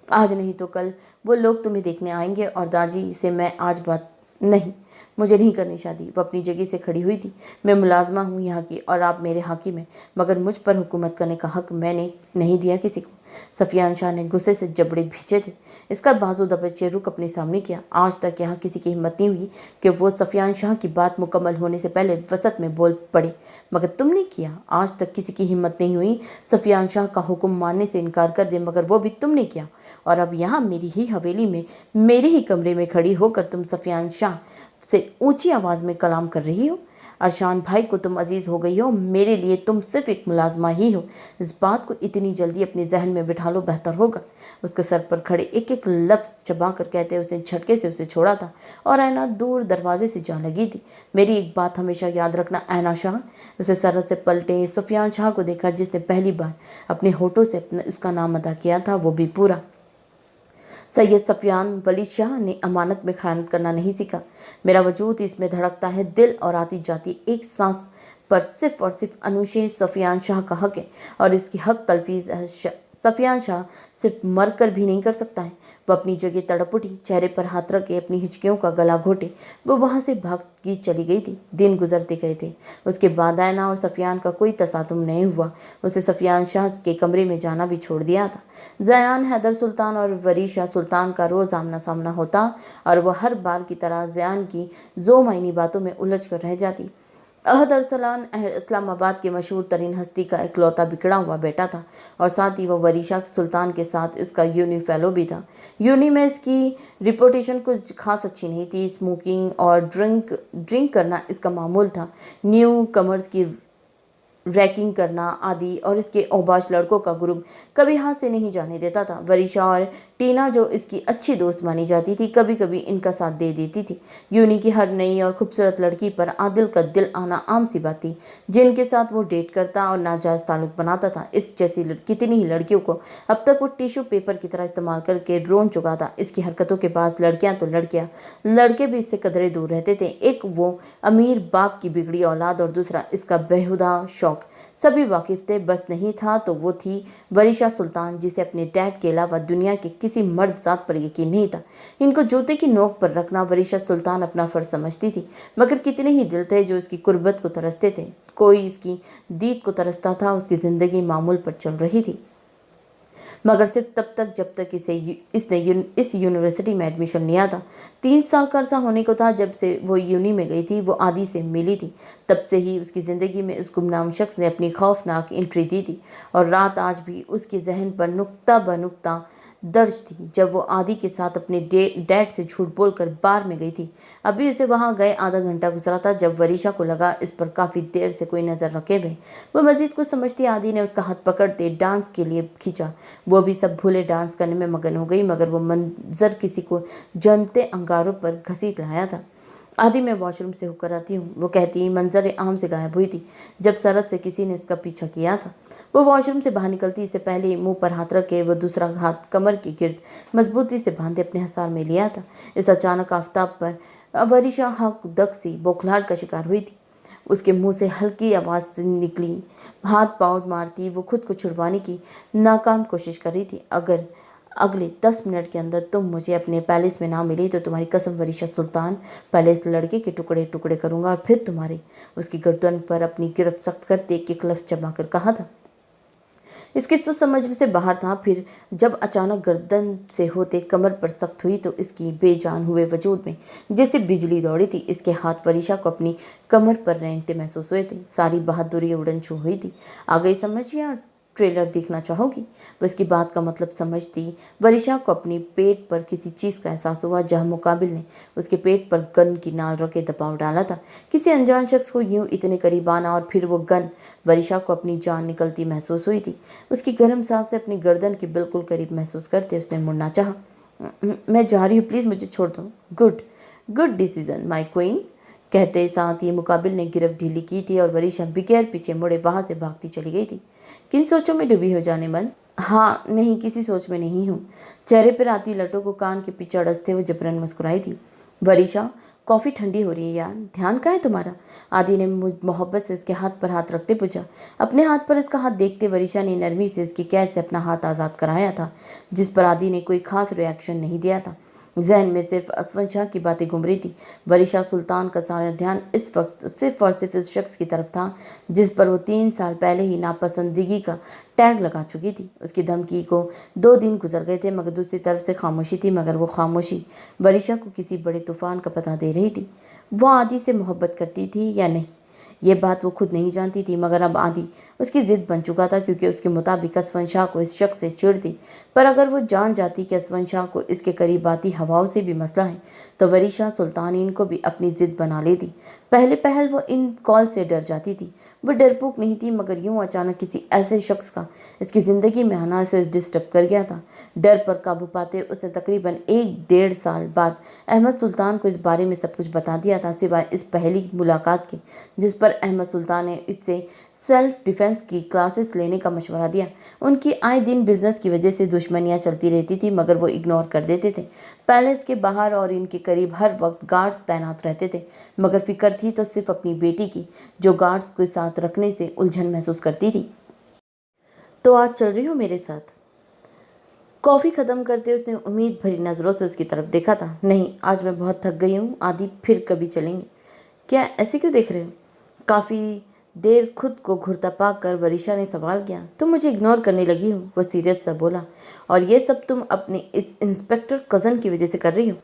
आज नहीं तो कल वो लोग तुम्हें देखने आएंगे, और दादी से मैं आज बात नहीं, मुझे नहीं करनी शादी। वो अपनी जगह से खड़ी हुई थी। मैं मुलाजमा हूँ यहाँ की, और आप मेरे हाकिम हैं, मगर मुझ पर हुकूमत करने का हक मैंने नहीं दिया किसी को। सफियान शाह ने गुस्से से जबड़े भींचे थे। इसका बाजू दबे रुख अपने सामने किया। आज तक यहाँ किसी की हिम्मत नहीं हुई कि वो सफियान शाह की बात मुकम्मल होने से पहले वसत में बोल पड़े, मगर तुमने किया। आज तक किसी की हिम्मत नहीं हुई सफियान शाह का हुक्म मानने से इनकार कर दे, मगर वो भी तुमने किया। और अब यहाँ मेरी ही हवेली में, मेरे ही कमरे में खड़ी होकर तुम सफियान शाह से ऊंची आवाज़ में कलाम कर रही हो। अरशान भाई को तुम अजीज़ हो गई हो, मेरे लिए तुम सिर्फ एक मुलाजमा ही हो। इस बात को इतनी जल्दी अपने जहन में बिठा लो, बेहतर होगा। उसके सर पर खड़े एक एक लफ्ज़ चबा कर कहते उसने झटके से उसे छोड़ा था, और ऐना दूर दरवाजे से जा लगी थी। मेरी एक बात हमेशा याद रखना ऐना शाह। उसे सरहद से पलटे सफियान शाह को देखा, जिसने पहली बार अपने होठों से उसका नाम अदा किया था, वो भी पूरा। सैयद सफियान वली शाह ने अमानत में खयानत करना नहीं सीखा। मेरा वजूद इसमें धड़कता है, दिल और आती जाती एक सांस पर सिर्फ और सिर्फ अनुशे सफियान शाह का हक है, और इसकी हक तलफीज सफियान शाह सिर्फ मर कर भी नहीं कर सकता है। वो अपनी जगह तड़प उठी, चेहरे पर हाथ रख के अपनी हिचकियों का गला घोटे वो वहाँ से भागी चली गई थी। दिन गुजरते गए थे। उसके बाद ऐना और सफियान का कोई तसादुम नहीं हुआ। उसे सफियान शाह के कमरे में जाना भी छोड़ दिया था। ज़यान हैदर सुल्तान और वरीशा सुल्तान का रोज़ आमना सामना होता, और वह हर बार की तरह ज़यान की जो मायनी बातों में उलझ कर रह जाती। अहद अरसलान इस्लामाबाद के मशहूर तरीन हस्ती का इकलौता बिखड़ा हुआ बेटा था, और साथ ही वह वरीशा सुल्तान के साथ इसका यूनी फेलो भी था। यूनी में इसकी रिपोर्टेशन कुछ खास अच्छी नहीं थी। स्मोकिंग और ड्रिंक करना इसका मामूल था। न्यू कमर्स की रैकिंग करना आदि, और इसके औबाश लड़कों का ग्रुप कभी हाथ से नहीं जाने देता था। वरीशा और टीना जो इसकी अच्छी दोस्त मानी जाती थी कभी कभी इनका साथ दे देती थी। यूनी की हर नई और खूबसूरत लड़की पर आदिल का दिल आना आम सी बात थी, जिनके साथ वो डेट करता और नाजायज ताल्लुक बनाता था। इस जैसी कितनी ही लड़कियों को अब तक वो टिश्यू पेपर की तरह इस्तेमाल करके ड्रोन चुका था। इसकी हरकतों के पास लड़कियां तो लड़कियां, लड़के भी इससे कदरे दूर रहते थे। एक वो अमीर बाप की बिगड़ी औलाद और दूसरा इसका बेहुदा शौक। सभी वाकिफ थे, बस नहीं था तो वो थी वरीशा सुल्तान, जिसे अपने डैड के अलावा दुनिया के किसी मर्द जात पर यकीन नहीं था। इनको जूते की नोक पर रखना वरीशा सुल्तान अपना फर्ज समझती थी, मगर कितने ही दिल थे जो इसकी कुर्बत को तरसते थे। कोई इसकी दीद को तरसता था। उसकी जिंदगी मामूल पर चल रही थी, मगर सिर्फ तब तक जब तक इसने इस यूनिवर्सिटी में एडमिशन लिया था। 3 साल का अरसा होने को था जब से वो यूनी में गई थी। वो आदि से मिली थी, तब से ही उसकी ज़िंदगी में उस गुमनाम शख्स ने अपनी खौफनाक एंट्री दी थी। और रात आज भी उसके जहन पर नुक्ता ब नुक्ता दर्ज थी, जब वो आदि के साथ अपने डैड से झूठ बोलकर बार में गई थी। अभी उसे वहां गए आधा घंटा गुजरा था जब वरीशा को लगा इस पर काफ़ी देर से कोई नज़र रखे हुए। वो मजीद कुछ समझती आदि ने उसका हाथ पकड़ते डांस के लिए खींचा। वो भी सब भूले डांस करने में मगन हो गई, मगर वो मंजर किसी को जनते अंगारों पर घसीट लाया था। आदि मैं वॉशरूम से होकर आती हूँ, वो कहती मंजर आम से गायब हुई थी जब सरहद से किसी ने इसका पीछा किया था। वो वॉशरूम से बाहर निकलती इससे पहले मुंह पर हाथ रखे वो दूसरा हाथ कमर के गिर्द मजबूती से बांधे अपने हसार में लिया था। इस अचानक आफताब पर वरीशा हक दक सी बौखलाहट का शिकार हुई थी। उसके मुंह से हल्की आवाज़ निकली। हाथ पाँव मारती वो खुद को छुड़वाने की नाकाम कोशिश कर रही थी। अगर अगले 10 मिनट के अंदर तुम मुझे अपने पैलेस में ना मिली तो तुम्हारी कसम वरीशा सुल्तान, पहले इस लड़के के टुकड़े टुकड़े करूंगा और फिर तुम्हारे। उसकी गर्दन पर अपनी गिरफ्त सख्त करते एक लफ्ज़ जमा कर कहा था। इसकी तो समझ से बाहर था। फिर जब अचानक गर्दन से होते कमर पर सख्त हुई तो इसकी बेजान हुए वजूद में जैसे बिजली दौड़ी थी। इसके हाथ वरीशा को अपनी कमर पर रेंगते महसूस हुए थे। सारी बहादुरी उड़न छू हुई थी। आ गई समझ या ट्रेलर देखना चाहोगी? वो इसकी बात का मतलब समझती। वरीशा को अपनी पेट पर किसी चीज़ का एहसास हुआ जहाँ मुकाबिल ने उसके पेट पर गन की नाल रखे दबाव डाला था। किसी अनजान शख्स को यूं इतने करीब आना और फिर वो गन। वरीशा को अपनी जान निकलती महसूस हुई थी। उसकी गर्म सांस से अपनी गर्दन के बिल्कुल करीब महसूस करते उसने मुड़ना चाहा। मैं जा रही हूँ, प्लीज़ मुझे छोड़ दो। गुड गुड डिसीजन माई क्वीन, कहते साथ ही मुकाबिल ने गिरफ्त ढीली की थी और वरीशा बगैर पीछे मुड़े वहां से भागती चली गई थी। किन सोचों में डूबी हो जाने मन? हाँ नहीं, किसी सोच में नहीं हूँ। चेहरे पर आती लटों को कान के पीछे अड़सते हुए जबरन मुस्कुराई थी। वरीशा, कॉफ़ी ठंडी हो रही है यार, ध्यान कहाँ है तुम्हारा? आदि ने मोहब्बत से उसके हाथ पर हाथ रखते पूछा। अपने हाथ पर उसका हाथ देखते वरीशा ने नरमी से उसकी कैद से अपना हाथ आज़ाद कराया था, जिस पर आदि ने कोई खास रिएक्शन नहीं दिया था। जहन में सिर्फ असफन शाह की बातें घूम रही थी। वरीशा सुल्तान का सारा ध्यान इस वक्त सिर्फ और सिर्फ इस शख्स की तरफ था जिस पर वो 3 साल पहले ही नापसंदगी का टैग लगा चुकी थी। उसकी धमकी को 2 दिन गुजर गए थे, मगर दूसरी तरफ से खामोशी थी। मगर वो खामोशी वरीशा को किसी बड़े तूफान का पता दे रही थी। वो आदि से मोहब्बत करती थी या नहीं, ये बात वो खुद नहीं जानती थी, मगर अब आदि उसकी जिद बन चुका था, क्योंकि उसके मुताबिक असफन शाह को इस शख्स से चिढ़ थी। पर अगर वो जान जाती कि असफन शाह को इसके करीब आती हवाओं से भी मसला है, तो वरीशा सुल्तान इनको भी अपनी जिद बना लेती। पहले पहल वो इन कॉल से डर जाती थी। वो डरपोक नहीं थी, मगर यूं अचानक किसी ऐसे शख्स का इसकी ज़िंदगी में आना से डिस्टर्ब कर गया था। डर पर काबू पाते उसने तकरीबन 1-1.5 साल बाद अहमद सुल्तान को इस बारे में सब कुछ बता दिया था, सिवाय इस पहली मुलाकात के जिस पर अहमद सुल्तान ने इससे सेल्फ डिफेंस की क्लासेस लेने का मशवरा दिया। उनकी आए दिन बिजनेस की वजह से दुश्मनियां चलती रहती थी, मगर वो इग्नोर कर देते थे। पैलेस के बाहर और इनके करीब हर वक्त गार्ड्स तैनात रहते थे, मगर फिक्र थी तो सिर्फ अपनी बेटी की, जो गार्ड्स के साथ रखने से उलझन महसूस करती थी। तो आज चल रही हो मेरे साथ? कॉफ़ी ख़त्म करते उसने उम्मीद भरी नज़रों से उसकी तरफ देखा था। नहीं, आज मैं बहुत थक गई हूँ आदि, फिर कभी चलेंगे। क्या ऐसे क्यों देख रहे हो? काफ़ी देर खुद को घुरता पाकर कर वरीशा ने सवाल किया। तुम मुझे इग्नोर करने लगी हो, वो सीरियस सा बोला, और ये सब तुम अपने इस इंस्पेक्टर कज़न की वजह से कर रही हो।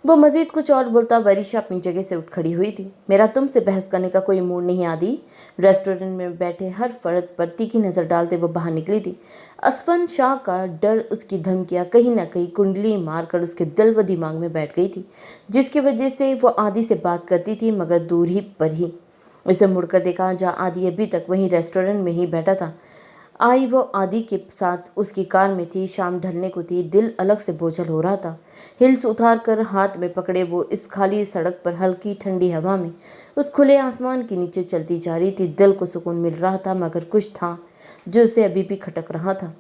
वो मजीद कुछ और बोलता वरीशा अपनी जगह से उठ खड़ी हुई थी। मेरा तुमसे बहस करने का कोई मूड नहीं आदि। रेस्टोरेंट में बैठे हर फर्द पर तीखी नज़र डालते वो बाहर निकली थी। असफन शाह का डर, उसकी धमकियाँ कहीं ना कहीं कुंडली मारकर उसके दिल व दिमाग में बैठ गई थी, जिसकी वजह से वो आदि से बात करती थी, मगर दूर ही पर ही। उसे मुड़कर देखा जहाँ आदि अभी तक वहीं रेस्टोरेंट में ही बैठा था। आई वो आदि के साथ उसकी कार में थी। शाम ढलने को थी, दिल अलग से बोझल हो रहा था। हिल्स उतार कर हाथ में पकड़े वो इस खाली सड़क पर हल्की ठंडी हवा में उस खुले आसमान के नीचे चलती जा रही थी। दिल को सुकून मिल रहा था, मगर कुछ था जो उसे अभी भी खटक रहा था।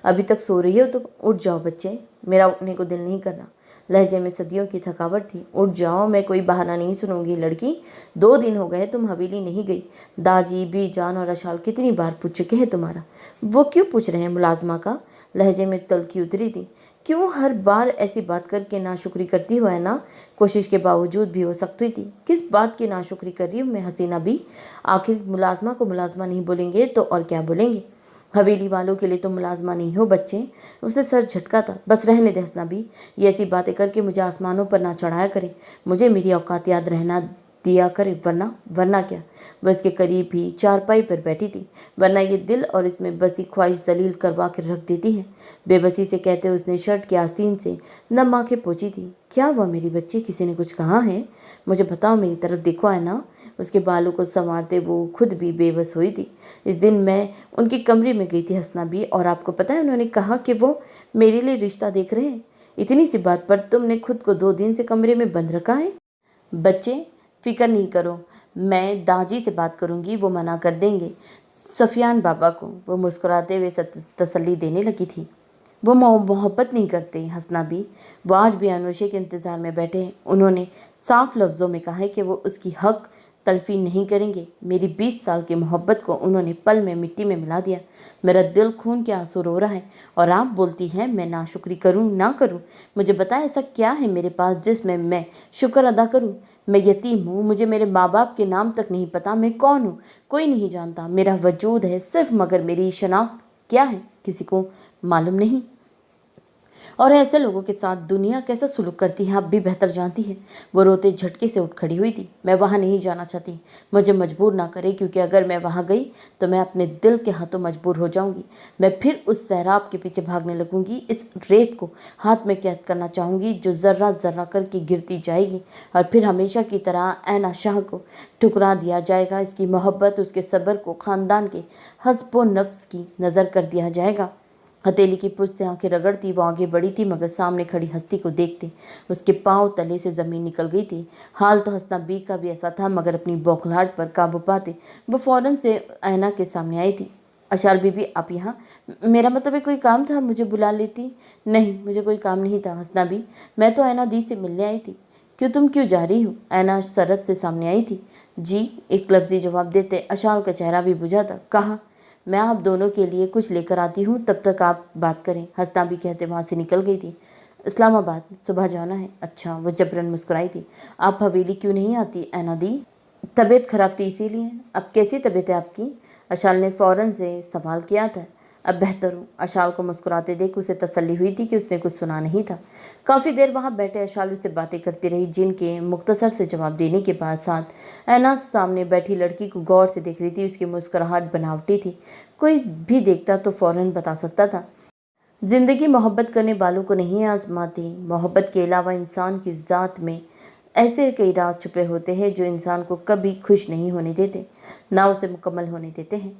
अभी तक सो रही हो तो उठ जाओ बच्चे, मेरा उठने को दिल नहीं कर रहा। लहजे में सदियों की थकावट थी। उठ जाओ, मैं कोई बहाना नहीं सुनूंगी। लड़की, 2 दिन हो गए तुम हवेली नहीं गई। दाजी, बीजान और अशाल कितनी बार पूछ चुके हैं तुम्हारा। वो क्यों पूछ रहे हैं? मुलाजमा का लहजे में तल्खी उतरी थी। क्यों हर बार ऐसी बात करके नाशुक्री करती हो? है ना, कोशिश के बावजूद भी हो सकती थी। किस बात की नाशुक्री कर रही हूँ मैं हसीना भी? आखिर मुलाजमा को मुलाजमा नहीं बोलेंगे तो और क्या बोलेंगे? हवेली वालों के लिए तो मुलाजमा नहीं हो बच्चे। उसे सर झटका था। बस रहने दे हंसना भी, ये ऐसी बातें करके मुझे आसमानों पर ना चढ़ाया करे। मुझे मेरी औकात याद रहना दिया करे, वरना क्या। वह इसके करीब ही चारपाई पर बैठी थी। वरना ये दिल और इसमें बसी ख्वाहिश जलील करवा कर रख देती है। बेबसी से कहते उसने शर्ट की आस्तीन से नम आंखें पोंछी थी। क्या हुआ मेरी बच्ची, किसी ने कुछ कहा है? मुझे बताओ, मेरी तरफ देखो। है ना, उसके बालों को संवारते वो खुद भी बेबस हुई थी। इस दिन मैं उनके कमरे में गई थी हंसना भी, और आपको पता है उन्होंने कहा कि वो मेरे लिए रिश्ता देख रहे हैं। इतनी सी बात पर तुमने खुद को 2 दिन से कमरे में बंद रखा है। बच्चे, फिक्र नहीं करो, मैं दाजी से बात करूंगी, वो मना कर देंगे। सफियान बाबा को वो मुस्कुराते हुए तसल्ली देने लगी थी। वो मोहब्बत नहीं करते हंसना भी, वो आज भी अनुषे के इंतज़ार में बैठे हैं। उन्होंने साफ लफ्ज़ों में कहा है कि वो उसकी हक तलफी नहीं करेंगे। मेरी 20 साल की मोहब्बत को उन्होंने पल में मिट्टी में मिला दिया। मेरा दिल खून के आंसू रो रहा है, और आप बोलती हैं मैं नाशुक्री करूं ना करूं। मुझे बता, ऐसा क्या है मेरे पास जिसमें मैं शुक्र अदा करूं? मैं यतीम हूँ, मुझे मेरे माँ बाप के नाम तक नहीं पता। मैं कौन हूँ कोई नहीं जानता। मेरा वजूद है सिर्फ, मगर मेरी शनाख्त क्या है किसी को मालूम नहीं। और ऐसे लोगों के साथ दुनिया कैसा सुलूक करती है आप भी बेहतर जानती हैं। वो रोते झटके से उठ खड़ी हुई थी। मैं वहाँ नहीं जाना चाहती, मुझे मजबूर ना करे, क्योंकि अगर मैं वहाँ गई तो मैं अपने दिल के हाथों मजबूर हो जाऊंगी। मैं फिर उस सैराब के पीछे भागने लगूंगी। इस रेत को हाथ में कैद करना चाहूंगी जो ज़र्रा ज़र्रा करके गिरती जाएगी, और फिर हमेशा की तरह ऐना शाह को ठुकरा दिया जाएगा। इसकी मोहब्बत, उसके सब्र को ख़ानदान के हस्बो नफ्स की नज़र कर दिया जाएगा। हथेली की पुष्ट से आंखें रगड़ती वो आगे बढ़ी थी, मगर सामने खड़ी हस्ती को देखते उसके पांव तले से ज़मीन निकल गई थी। हाल तो हंसना बी का भी ऐसा था, मगर अपनी बौखलाहट पर काबू पाते वो फौरन से ऐना के सामने आई थी। अशाल बीबी, आप यहाँ? मेरा मतलब है कोई काम था, मुझे बुला लेती। नहीं, मुझे कोई काम नहीं था हंसना भी, मैं तो ऐना दी से मिलने आई थी। तुम क्यों जा रही हो? ऐना सरत से सामने आई थी। जी, एक लफ्जी जवाब देते अशाल का चेहरा भी बुझा था। कहा, मैं आप दोनों के लिए कुछ लेकर आती हूँ, तब तक आप बात करें। हंसना भी कहते वहाँ से निकल गई थी। इस्लामाबाद सुबह जाना है? अच्छा। वो जबरन मुस्कुराई थी। आप हवेली क्यों नहीं आती ऐना दी? तबीयत खराब थी इसीलिए। अब कैसी तबीयत है आपकी? अशाल ने फ़ौरन से सवाल किया था। अब बेहतर हूँ। अशाल को मुस्कुराते देख उसे तसल्ली हुई थी कि उसने कुछ सुना नहीं था। काफ़ी देर वहाँ बैठे अशाल उससे बातें करती रही, जिनके मुख्तसर से जवाब देने के बाद साथ ऐना सामने बैठी लड़की को गौर से देख रही थी। उसकी मुस्कुराहट बनावटी थी, कोई भी देखता तो फ़ौरन बता सकता था। ज़िंदगी मोहब्बत करने वालों को नहीं आजमाती। मोहब्बत के अलावा इंसान की ज़ात में ऐसे कई राज छुपे होते हैं जो इंसान को कभी खुश नहीं होने देते, ना उसे मुकम्मल होने देते हैं।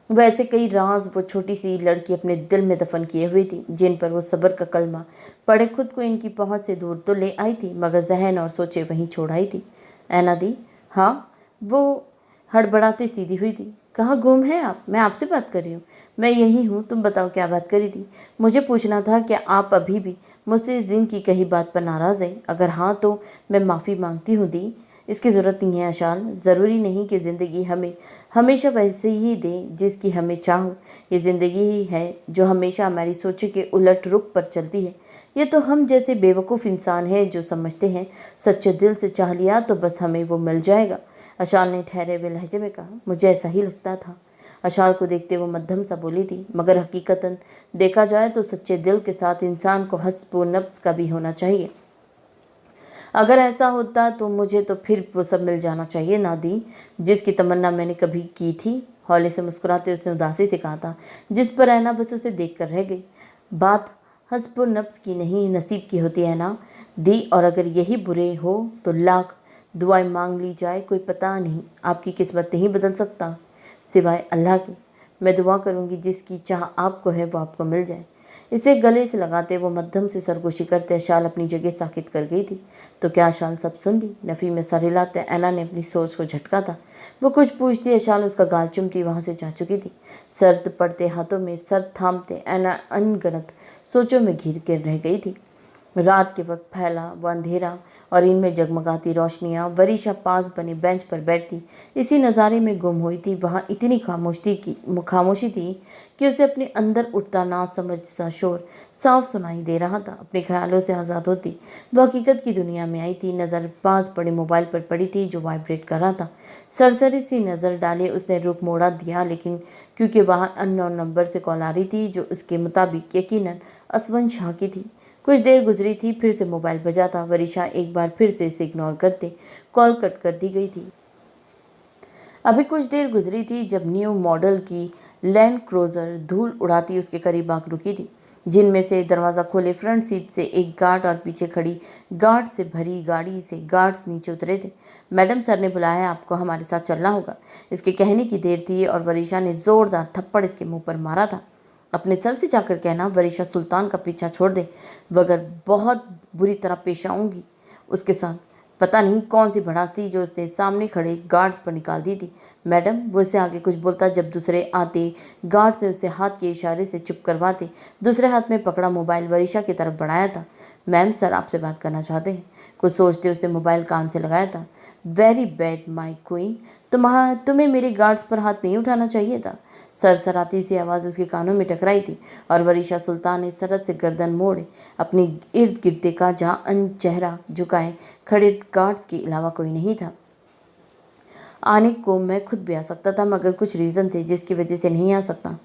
वैसे कई राज वो छोटी सी लड़की अपने दिल में दफन किए हुई थी, जिन पर वो सब्र का कलमा पढ़े खुद को इनकी पहुंच से दूर तो ले आई थी, मगर जहन और सोचे वहीं छोड़ आई थी। ऐना दी? हाँ। वो हड़बड़ाती सीधी हुई थी। कहाँ गुम है आप? मैं आपसे बात कर रही हूँ। मैं यही हूँ, तुम बताओ क्या बात करी थी? मुझे पूछना था कि आप अभी भी मुझसे इस दिन की कही बात पर नाराज़ हैं। अगर हाँ तो मैं माफ़ी मांगती हूँ दी। इसकी ज़रूरत नहीं है अशाल। ज़रूरी नहीं कि ज़िंदगी हमें हमेशा वैसे ही दे जिसकी हमें चाहो। ये ज़िंदगी ही है जो हमेशा हमारी सोच के उलट रुख पर चलती है। ये तो हम जैसे बेवकूफ़ इंसान हैं जो समझते हैं सच्चे दिल से चाह लिया तो बस हमें वो मिल जाएगा। अशाल ने ठहरे हुए लहजे में कहा। मुझे ऐसा ही लगता था। अशाल को देखते वो मध्यम सा बोली थी, मगर हकीकतन देखा जाए तो सच्चे दिल के साथ इंसान को हस्ब नफ्स का भी होना चाहिए। अगर ऐसा होता तो मुझे तो फिर वो सब मिल जाना चाहिए ना दी, जिसकी तमन्ना मैंने कभी की थी। हौले से मुस्कुराते उसने उदासी से कहा था, जिस पर ऐना बस उसे देख कर रह गई। बात हस्ब नफ्स की नहीं, नसीब की होती है ना दी, और अगर यही बुरे हो तो लाख दुआएं मांग ली जाए, कोई पता नहीं आपकी किस्मत नहीं बदल सकता सिवाय अल्लाह के। मैं दुआ करूंगी जिसकी चाह आपको है वो आपको मिल जाए। इसे गले से लगाते वो मध्यम से सरगोशी करते शाल अपनी जगह साकित कर गई थी। तो क्या शाल सब सुन ली? नफ़ी में सर हिलाते ऐना ने अपनी सोच को झटका था। वो कुछ पूछती शाल उसका गाल चुमती वहां से जा चुकी थी। सर्द पड़ते हाथों में सर थामते ऐना अनगनत सोचों में घिर कर रह गई थी। रात के वक्त फैला वो अंधेरा और इनमें जगमगाती रोशनियां। वरीशा पास बने बेंच पर बैठती इसी नज़ारे में गुम हुई थी। वहाँ इतनी खामोशी थी कि उसे अपने अंदर उठता ना समझ सा शोर साफ सुनाई दे रहा था। अपने ख्यालों से आज़ाद होती वो हकीकत की दुनिया में आई थी। नज़र पास पड़े मोबाइल पर पड़ी थी जो वाइब्रेट कर रहा था। सरसरी सी नज़र डाले उसने रुख मोड़ा दिया, लेकिन क्योंकि वहाँ अननोन नंबर से कॉल आ रही थी जो उसके मुताबिक यकीनन असवन शाह की थी। कुछ देर गुजरी थी, फिर से मोबाइल बजा था। वरीशा एक बार फिर से इसे इग्नोर करते कॉल कट कर दी गई थी। अभी कुछ देर गुजरी थी जब न्यू मॉडल की लैंड क्रूजर धूल उड़ाती उसके करीब आकर रुकी थी, जिनमें से दरवाज़ा खोले फ्रंट सीट से एक गार्ड और पीछे खड़ी गार्ड से भरी गाड़ी से गार्ड्स नीचे उतरे थे। मैडम, सर ने बुलाया है, आपको हमारे साथ चलना होगा। इसके कहने की देर थी और वरीशा ने ज़ोरदार थप्पड़ इसके मुंह पर मारा था। अपने सर से जाकर कहना वरीशा सुल्तान का पीछा छोड़ दे, वगर बहुत बुरी तरह पेश आऊंगी उसके साथ। पता नहीं कौन सी भड़ास थी जो उसने सामने खड़े गार्ड्स पर निकाल दी थी। मैडम, वो इससे आगे कुछ बोलता जब दूसरे आते गार्ड से उसे हाथ के इशारे से चुप करवाते दूसरे हाथ में पकड़ा मोबाइल वरीशा की तरफ बढ़ाया था। मैम, सर आपसे बात करना चाहते हैं। कुछ सोचते उसने मोबाइल कान से लगाया था। वेरी बैड माई क्वीन, तुम्हें मेरे गार्ड्स पर हाथ नहीं उठाना चाहिए था। सरसराती सी आवाज़ उसके कानों में टकराई थी और वरीशा सुल्तान ने सरत से गर्दन मोड़े अपने इर्द गिर्द देखा, जहाँ अन चेहरा झुकाए खड़े गार्ड्स के अलावा कोई नहीं था। आने को मैं खुद भी आ सकता था, मगर कुछ रीज़न थे जिसकी वजह से नहीं आ सकता।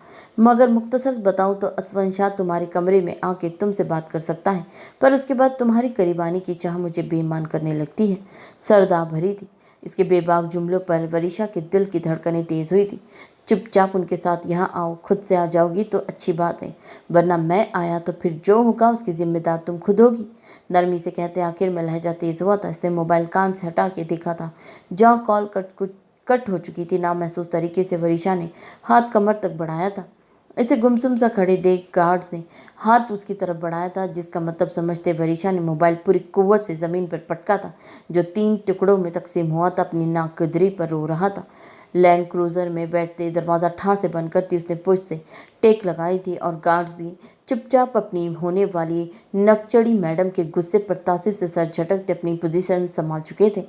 मगर मुख्तसर बताऊं तो असवन शाह तुम्हारे कमरे में आके तुमसे बात कर सकता है, पर उसके बाद तुम्हारी करीब आने की चाह मुझे बेईमान करने लगती है। सरदा भरी थी इसके बेबाक जुमलों पर वरीशा के दिल की धड़कनें तेज़ हुई थी। चुपचाप उनके साथ यहाँ आओ, खुद से आ जाओगी तो अच्छी बात है, वरना मैं आया तो फिर जो होगा उसकी जिम्मेदार तुम खुद होगी। नरमी से कहते आखिर में लहजा तेज़ हुआ था। इसने मोबाइल कान से हटा के देखा था जहाँ कॉल कट हो चुकी थी। नामहसूस तरीके से वरीशा ने हाथ कमर तक बढ़ाया था। इसे गुमसुम सा खड़े देख गार्ड्स ने हाथ उसकी तरफ बढ़ाया था, जिसका मतलब समझते वरीशा ने मोबाइल पूरी कुव्वत से ज़मीन पर पटका था, जो 3 टुकड़ों में तकसीम हुआ था। अपनी नाकदरी पर रो रहा था। लैंड क्रूज़र में बैठते दरवाज़ा ठा से बंद करती उसने पुश से टेक लगाई थी और गार्ड्स भी चुपचाप अपनी होने वाली नकचड़ी मैडम के गुस्से पर तासिफ से सर झटकते अपनी पोजीशन संभाल चुके थे।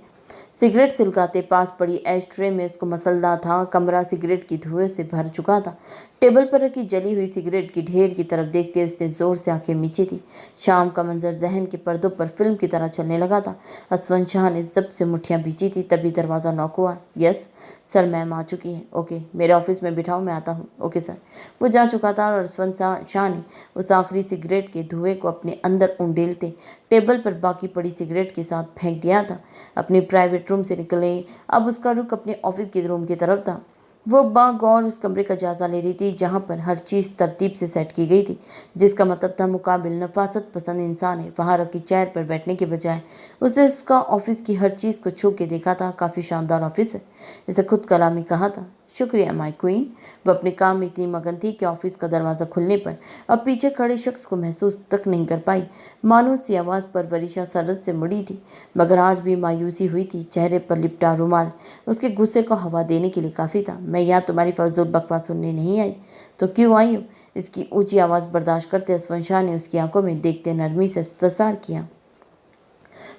सिगरेट सिलगाते पास पड़ी एश ट्रे में उसको मसलदा था। कमरा सिगरेट की धुएं से भर चुका था। टेबल पर रखी जली हुई सिगरेट की ढेर की तरफ देखते उसने जोर से आंखें मीची थी। शाम का मंजर जहन के पर्दों पर फिल्म की तरह चलने लगा था। असवन शाह ने जब से मुठ्ठियां बीची थी तभी दरवाज़ा नॉक हुआ। यस सर, मैम आ चुकी हैं। ओके, मेरे ऑफिस में बिठाओ, मैं आता हूँ। Okay sir. वो जा चुका था और असवन शाह ने उस आखिरी सिगरेट के धुएं को अपने अंदर उंडेलते टेबल पर बाकी पड़ी सिगरेट के साथ फेंक दिया था। अपने प्राइवेट रूम से निकले अब उसका रुख अपने ऑफिस के रूम की तरफ था। वो बागौर उस कमरे का जायजा ले रही थी जहाँ पर हर चीज़ तरतीब से सेट की गई थी, जिसका मतलब था मुकाबिल नफासत पसंद इंसान है। वहाँ रखी चेयर पर बैठने के बजाय उसने उसका ऑफिस की हर चीज़ को छू के देखा था। काफ़ी शानदार ऑफिस है, इसे खुद कलामी कहा था। शुक्रिया माई क्वीन। वह अपने काम में इतनी मगन थी कि ऑफिस का दरवाज़ा खुलने पर अब पीछे खड़े शख्स को महसूस तक नहीं कर पाई। मायूस सी आवाज़ पर वरीशा सरद से मुड़ी थी, मगर आज भी मायूसी हुई थी। चेहरे पर लिपटा रुमाल उसके गुस्से को हवा देने के लिए काफ़ी था। मैं यहाँ तुम्हारी फजूल बकवास सुनने नहीं आई, तो क्यों आई हूँ? इसकी ऊंची आवाज़ बर्दाश्त करते असवन शाह ने उसकी आंखों में देखते नरमी से इस्तसार किया।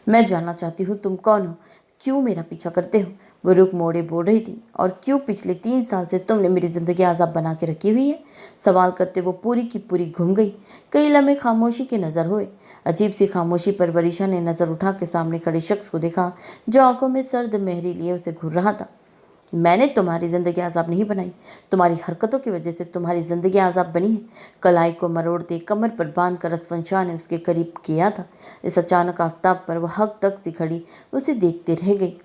मैं जानना चाहती हूँ तुम कौन हो, क्यों मेरा पीछा करते हो? वो रुख मोड़े बोल रही थी। और क्यों पिछले 3 साल से तुमने मेरी ज़िंदगी आज़ाब बना के रखी हुई है? सवाल करते वो पूरी की पूरी घूम गई। कई लम्हे खामोशी के नज़र हुए। अजीब सी खामोशी पर वरीशा ने नज़र उठा के सामने खड़े शख्स को देखा जो आंखों में सर्द मेहरी लिए उसे घूर रहा था। मैंने तुम्हारी ज़िंदगी आज़ाब नहीं बनाई, तुम्हारी हरकतों की वजह से तुम्हारी ज़िंदगी आज़ाब बनी है। कलाई को मरोड़ते कमर पर बांध कर असवन शाह ने उसके करीब किया था। इस अचानक आफताब पर वह हक तक सी खड़ी उसे देखते रह गई।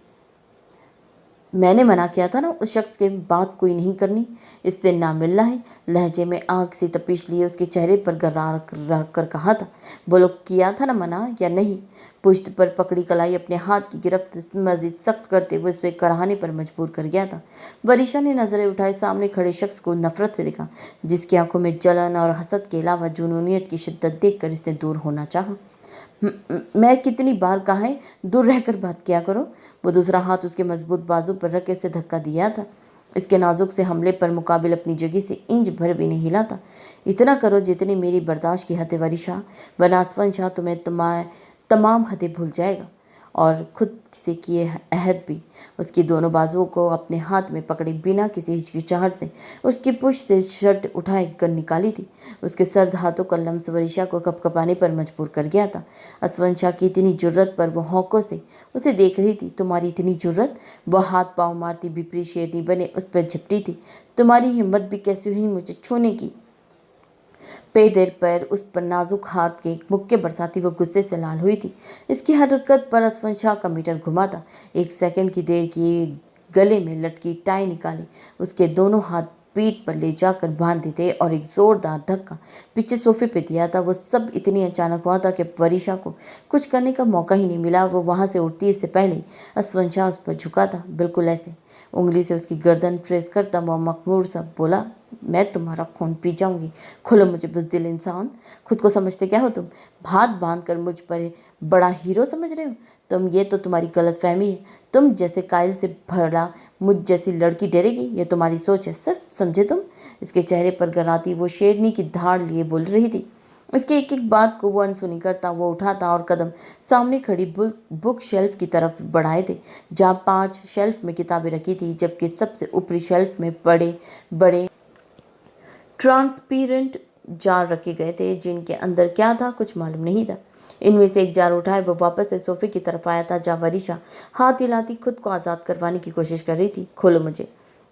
मैंने मना किया था ना उस शख्स के बात कोई नहीं करनी, इससे ना मिलना है। लहजे में आग सी तपिश लिए उसके चेहरे पर गर्रा रख कर कहा था। बोलो, किया था ना मना या नहीं? पुश्त पर पकड़ी कलाई अपने हाथ की गिरफ्त मजीद सख्त करते हुए उसे कराहने पर मजबूर कर गया था। वरीशा ने नजरें उठाए सामने खड़े शख्स को नफरत से देखा, जिसकी आंखों में जलन और हसद के अलावा जुनूनियत की शिद्दत देखकर इसने दूर होना चाहा। मैं कितनी बार कहा है दूर रहकर बात किया करो। वो दूसरा हाथ उसके मजबूत बाजू पर रख के उसे धक्का दिया था। इसके नाजुक से हमले पर मुकाबिल अपनी जगह से इंच भर भी नहीं हिला था। इतना करो जितनी मेरी बर्दाश्त की हद वरीशा, वरना असफन शाह तुम्हें तमाम हदें भूल जाएगा। और खुद से किए अहद भी। उसकी दोनों बाजुओं को अपने हाथ में पकड़े बिना किसी हिचकिचाहट से उसकी पुश्त से शर्ट उठाए गन निकाली थी। उसके सर्द हाथों का लम्स वरीशा को कपकपाने पर मजबूर कर गया था। असफन शाह की इतनी जुर्रत पर वो हौकों से उसे देख रही थी। तुम्हारी इतनी जुर्रत? वह हाथ पाँव मारती बिपरी शेरनी बने उस पर झपटी थी। तुम्हारी हिम्मत भी कैसी हुई मुझे छूने की? देर पर उस पर नाजुक हाथ के मुक्के बरसाती वो गुस्से से लाल हुई थी। इसकी हरकत पर असफन शाह का मीटर घुमा था। एक सेकंड की देर की गले में लटकी टाई निकाली, उसके दोनों हाथ पीठ पर ले जाकर बांध दिए थे और एक जोरदार धक्का पीछे सोफे पे दिया था। वो सब इतनी अचानक हुआ था कि वरीशा को कुछ करने का मौका ही नहीं मिला। वो वहां से उठती इससे पहले असफन शाह उस पर झुका था, बिल्कुल ऐसे। उंगली से उसकी गर्दन ट्रेस करता वह मखमूर सा बोला, मैं तुम्हारा खून पी जाऊंगी। खोलो मुझे बुज़दिल इंसान। खुद को समझते क्या हो तुम? हाथ बांध कर मुझ पर बड़ा हीरो समझ रहे हो तुम? ये तो तुम्हारी गलत फहमी है। तुम जैसे कायल से भरा मुझ जैसी लड़की डरेगी, ये तुम्हारी सोच है सिर्फ, समझे तुम? इसके चेहरे पर गराती वो शेरनी की धाड़ लिए बोल रही थी। इसकी एक एक बात को वो अनसुनी करता वो उठाता और कदम सामने खड़ी बुक शेल्फ की तरफ बढ़ाए थे, जहाँ 5 शेल्फ में किताबें रखी थी, जबकि सबसे ऊपरी शेल्फ में बड़े बड़े ट्रांसपेरेंट जार रखे गए थे, जिनके अंदर क्या था कुछ मालूम नहीं था। इनमें से एक जार उठाए वो वापस से सोफे की तरफ आया था, जहाँ वरीशा हाथ हिलाती खुद को आज़ाद करवाने की कोशिश कर रही थी। खोलो मुझे।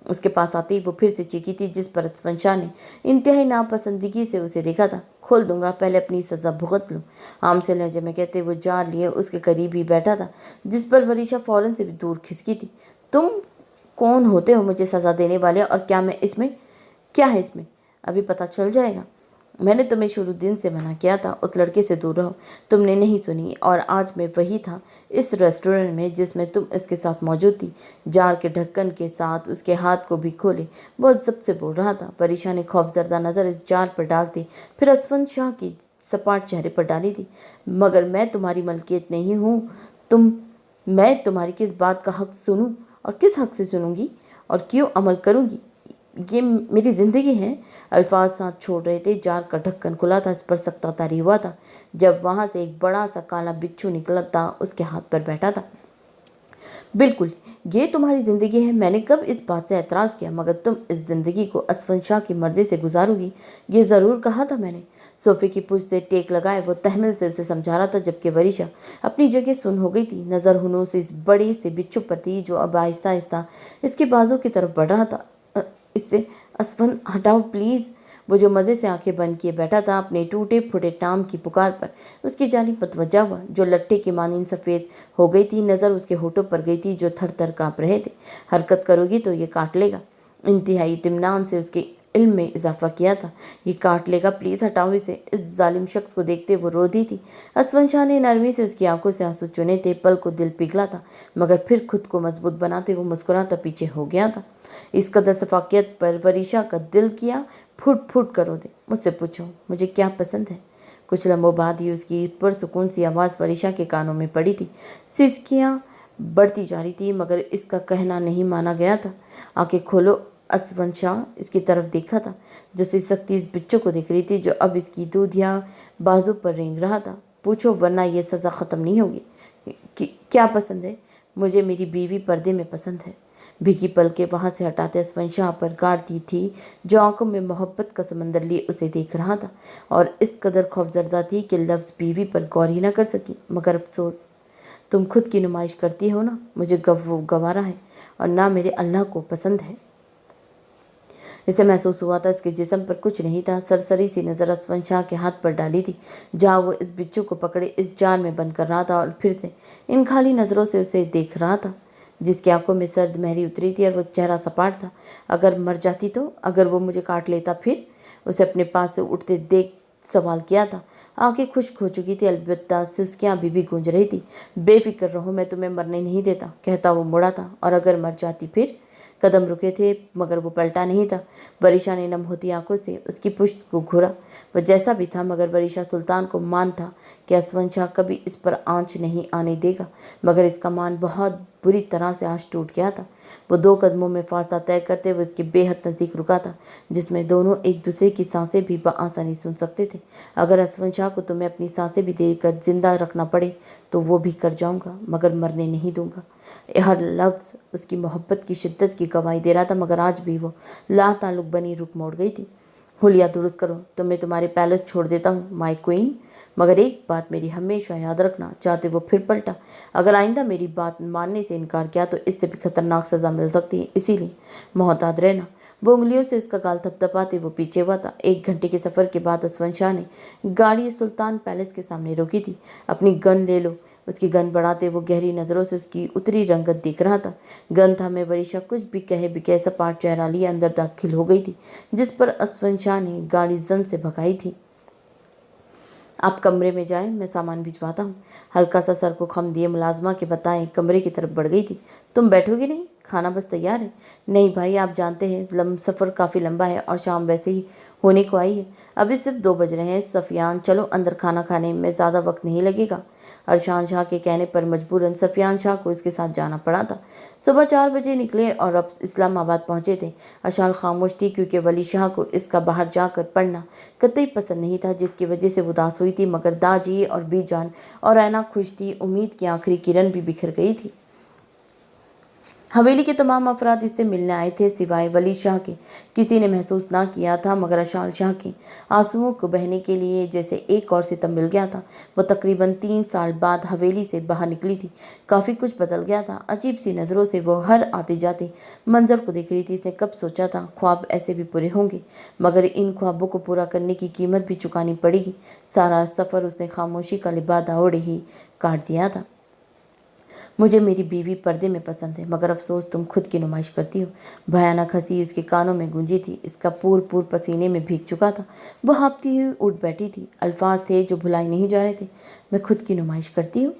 उसके पास आते ही वो फिर से चीखी थी, जिस पर असफन शाह ने इंतहाई नापसंदगी से उसे देखा था। खोल दूंगा, पहले अपनी सज़ा भुगत लो। आम से लहजे में कहते वो जार लिए उसके करीब ही बैठा था, जिस पर वरीशा फौरन से भी दूर खिसकी थी। तुम कौन होते हो मुझे सज़ा देने वाले? और क्या है इसमें? अभी पता चल जाएगा। मैंने तुम्हें शुरू दिन से मना किया था उस लड़के से दूर रहो, तुमने नहीं सुनी। और आज मैं वही था इस रेस्टोरेंट में जिसमें तुम इसके साथ मौजूद थी। जार के ढक्कन के साथ उसके हाथ को भी खोले वो जब से बोल रहा था। वरीशा ने खौफजदा नज़र इस जार पर डालती फिर असफन शाह की सपाट चेहरे पर डाली थी। मगर मैं तुम्हारी मलकियत नहीं हूँ। मैं तुम्हारी किस बात का हक सुनूं और किस हक से सुनूंगी और क्यों अमल करूंगी? ये मेरी ज़िंदगी है। अल्फाज साथ छोड़ रहे थे। जार का ढक्कन खुला था, इस पर सख्ता तारी हुआ था, जब वहाँ से एक बड़ा सा काला बिच्छू निकला था, उसके हाथ पर बैठा था। बिल्कुल, ये तुम्हारी ज़िंदगी है। मैंने कब इस बात से एतराज़ किया, मगर तुम इस ज़िंदगी को असफन शाह की मर्ज़ी से गुजारोगी, ये ज़रूर कहा था मैंने। सोफ़े की पुश्त से टेक लगाए वो तहमिल से उसे समझा रहा था, जबकि वरीशा अपनी जगह सुन हो गई थी। नज़र हुनूस इस बड़े से बिच्छू पर थी, जो अब आहिस्ता आहिस्ता इसके बाजू की तरफ बढ़ रहा था। इससे असफन हटाओ प्लीज़। वो जो मज़े से आंखें बंद किए बैठा था, अपने टूटे फूटे टाम की पुकार पर उसकी जानिब मुतवज्जा हुआ, जो लट्ठे की मानींद सफ़ेद हो गई थी। नज़र उसके होठों पर गई थी, जो थर थर काँप रहे थे। हरकत करोगी तो ये काट लेगा। इंतहाई इत्मीनान से उसके इल्म में इजाफा किया था। ये काट लेगा, प्लीज़ हटाओ इसे। इस जालिम शख्स को देखते वो रो दी थी। असफन शाह ने नरमी से उसकी आंखों से आंसू चुने थे। पल को दिल पिघला था, मगर फिर खुद को मजबूत बनाते वो मुस्कुराता पीछे हो गया था। इस कदर सफाकियत पर वरीशा का दिल किया फुट फुट करो दे। मुझसे पूछो मुझे क्या पसंद है। कुछ लम्हों बाद ही उसकी पुरसुकून सी आवाज़ वरीशा के कानों में पड़ी थी। सिसकियाँ बढ़ती जा रही थी, मगर इसका कहना नहीं माना गया था। आंखें खोलो। असफन शाह इसकी तरफ देखा था, जो सिसकती इस बिच्छू को देख रही थी, जो अब इसकी दूधिया बाजू पर रेंग रहा था। पूछो, वरना यह सज़ा ख़त्म नहीं होगी। क्या पसंद है? मुझे मेरी बीवी पर्दे में पसंद है। भीगी पलकें वहाँ से हटाते असफन शाह पर गाड़ती थी, जो आंखों में मोहब्बत का समंदर लिए उसे देख रहा था, और इस कदर खौफजदा थी कि लफ्ज़ बीवी पर गौर ही न कर सकी। मगर अफसोस, तुम खुद की नुमाइश करती हो ना, मुझे गवारा है और ना मेरे अल्लाह को पसंद है। इसे महसूस हुआ था इसके जिस्म पर कुछ नहीं था। सरसरी सी नज़र असफन शाह के हाथ पर डाली थी, जहाँ वो इस बिच्छू को पकड़े इस जार में बंद कर रहा था, और फिर से इन खाली नज़रों से उसे देख रहा था। जिसकी आंखों में सर्द मेहरी उतरी थी और वो चेहरा सपाट था। अगर मर जाती तो, अगर वो मुझे काट लेता फिर? उसे अपने पास से उठते देख सवाल किया था। आंखें खुश्क हो चुकी थी, अलबत्ता सिसकियां अभी भी गूंज रही थी। बेफिक्र रहो, मैं तुम्हें मरने नहीं देता, कहता वो मुड़ा था। और अगर मर जाती फिर? कदम रुके थे मगर वो पलटा नहीं था। वरीशा ने नम होती आंखों से उसकी पुश्त को घूरा। वह जैसा भी था, मगर वरीशा सुल्तान को मान था कि असवन शाह कभी इस पर आंच नहीं आने देगा। मगर इसका मान बहुत बुरी तरह से आज टूट गया था। वो 2 कदमों में फासला तय करते हुए उसके बेहद नज़दीक रुका था, जिसमें दोनों एक दूसरे की सांसें भी बआसानी सुन सकते थे। अगर असवन शाह को तुम्हें अपनी सांसें भी देकर जिंदा रखना पड़े तो वो भी कर जाऊंगा, मगर मरने नहीं दूंगा। हर लफ्ज़ उसकी मोहब्बत की शिद्दत की गवाही दे रहा था, मगर आज भी वो लाताल्लुक बनी रुक मोड़ गई थी। हुलिया दुरुस्त करो, तो मैं तुम्हारे पैलेस छोड़ देता हूँ माई क्वीन, मगर एक बात मेरी हमेशा याद रखना। चाहते वो फिर पलटा। अगर आइंदा मेरी बात मानने से इनकार किया तो इससे भी खतरनाक सज़ा मिल सकती है, इसीलिए मोहतात रहना। वो उंगलियों से इसका गाल थपथपाते वो पीछे हुआ था। 1 घंटे के सफ़र के बाद असवन शाह ने गाड़ी सुल्तान पैलेस के सामने रोकी थी। अपनी गन ले लो, उसकी गन बढ़ाते वो गहरी नज़रों से उसकी उतरी रंगत दिख रहा था। गन था में वरीशा कुछ भी कहे बिके सपाट चेहरा लिए अंदर दाखिल हो गई थी, जिस पर असवन शाह ने गाड़ी जन से भगाई थी। आप कमरे में जाएं, मैं सामान भिजवाता हूँ। हल्का सा सर को खम दिए मुलाजमा के बताएं कमरे की तरफ बढ़ गई थी। तुम बैठोगे नहीं? खाना बस तैयार है। नहीं भाई, आप जानते हैं सफ़र काफ़ी लंबा है और शाम वैसे ही होने को आई है। अभी सिर्फ 2 बज रहे हैं। सफियान, चलो अंदर, खाना खाने में ज़्यादा वक्त नहीं लगेगा। अरशान शाह के कहने पर मजबूरन सफियान शाह को इसके साथ जाना पड़ा था। सुबह 4 बजे निकले और अब इस्लामाबाद पहुंचे थे। अशाल खामोश थी क्योंकि वली शाह को इसका बाहर जाकर पढ़ना कतई पसंद नहीं था, जिसकी वजह से उदास हुई थी। मगर दाजी और बीजान और ऐना खुश थी। उम्मीद की आखिरी किरण भी बिखर गई थी। हवेली के तमाम अफराद इससे मिलने आए थे सिवाय वली शाह के। किसी ने महसूस ना किया था, मगर अशाल शाह के आंसुओं को बहने के लिए जैसे एक और सितम मिल गया था। वो तकरीबन 3 साल बाद हवेली से बाहर निकली थी। काफ़ी कुछ बदल गया था। अजीब सी नज़रों से वो हर आते जाते मंजर को देख रही थी। इसने कब सोचा था ख्वाब ऐसे भी पूरे होंगे, मगर इन ख्वाबों को पूरा करने की कीमत भी चुकानी पड़ेगी। सारा सफ़र उसने खामोशी का लिबादा ओढ़े ही काट दिया था। मुझे मेरी बीवी पर्दे में पसंद है, मगर अफसोस तुम खुद की नुमाइश करती हो। भयानक हंसी उसके कानों में गूंजी थी। इसका पूर पसीने में भीग चुका था। वह हाँफती हुई उठ बैठी थी। अल्फाज थे जो भुलाए नहीं जा रहे थे। मैं खुद की नुमाइश करती हूँ।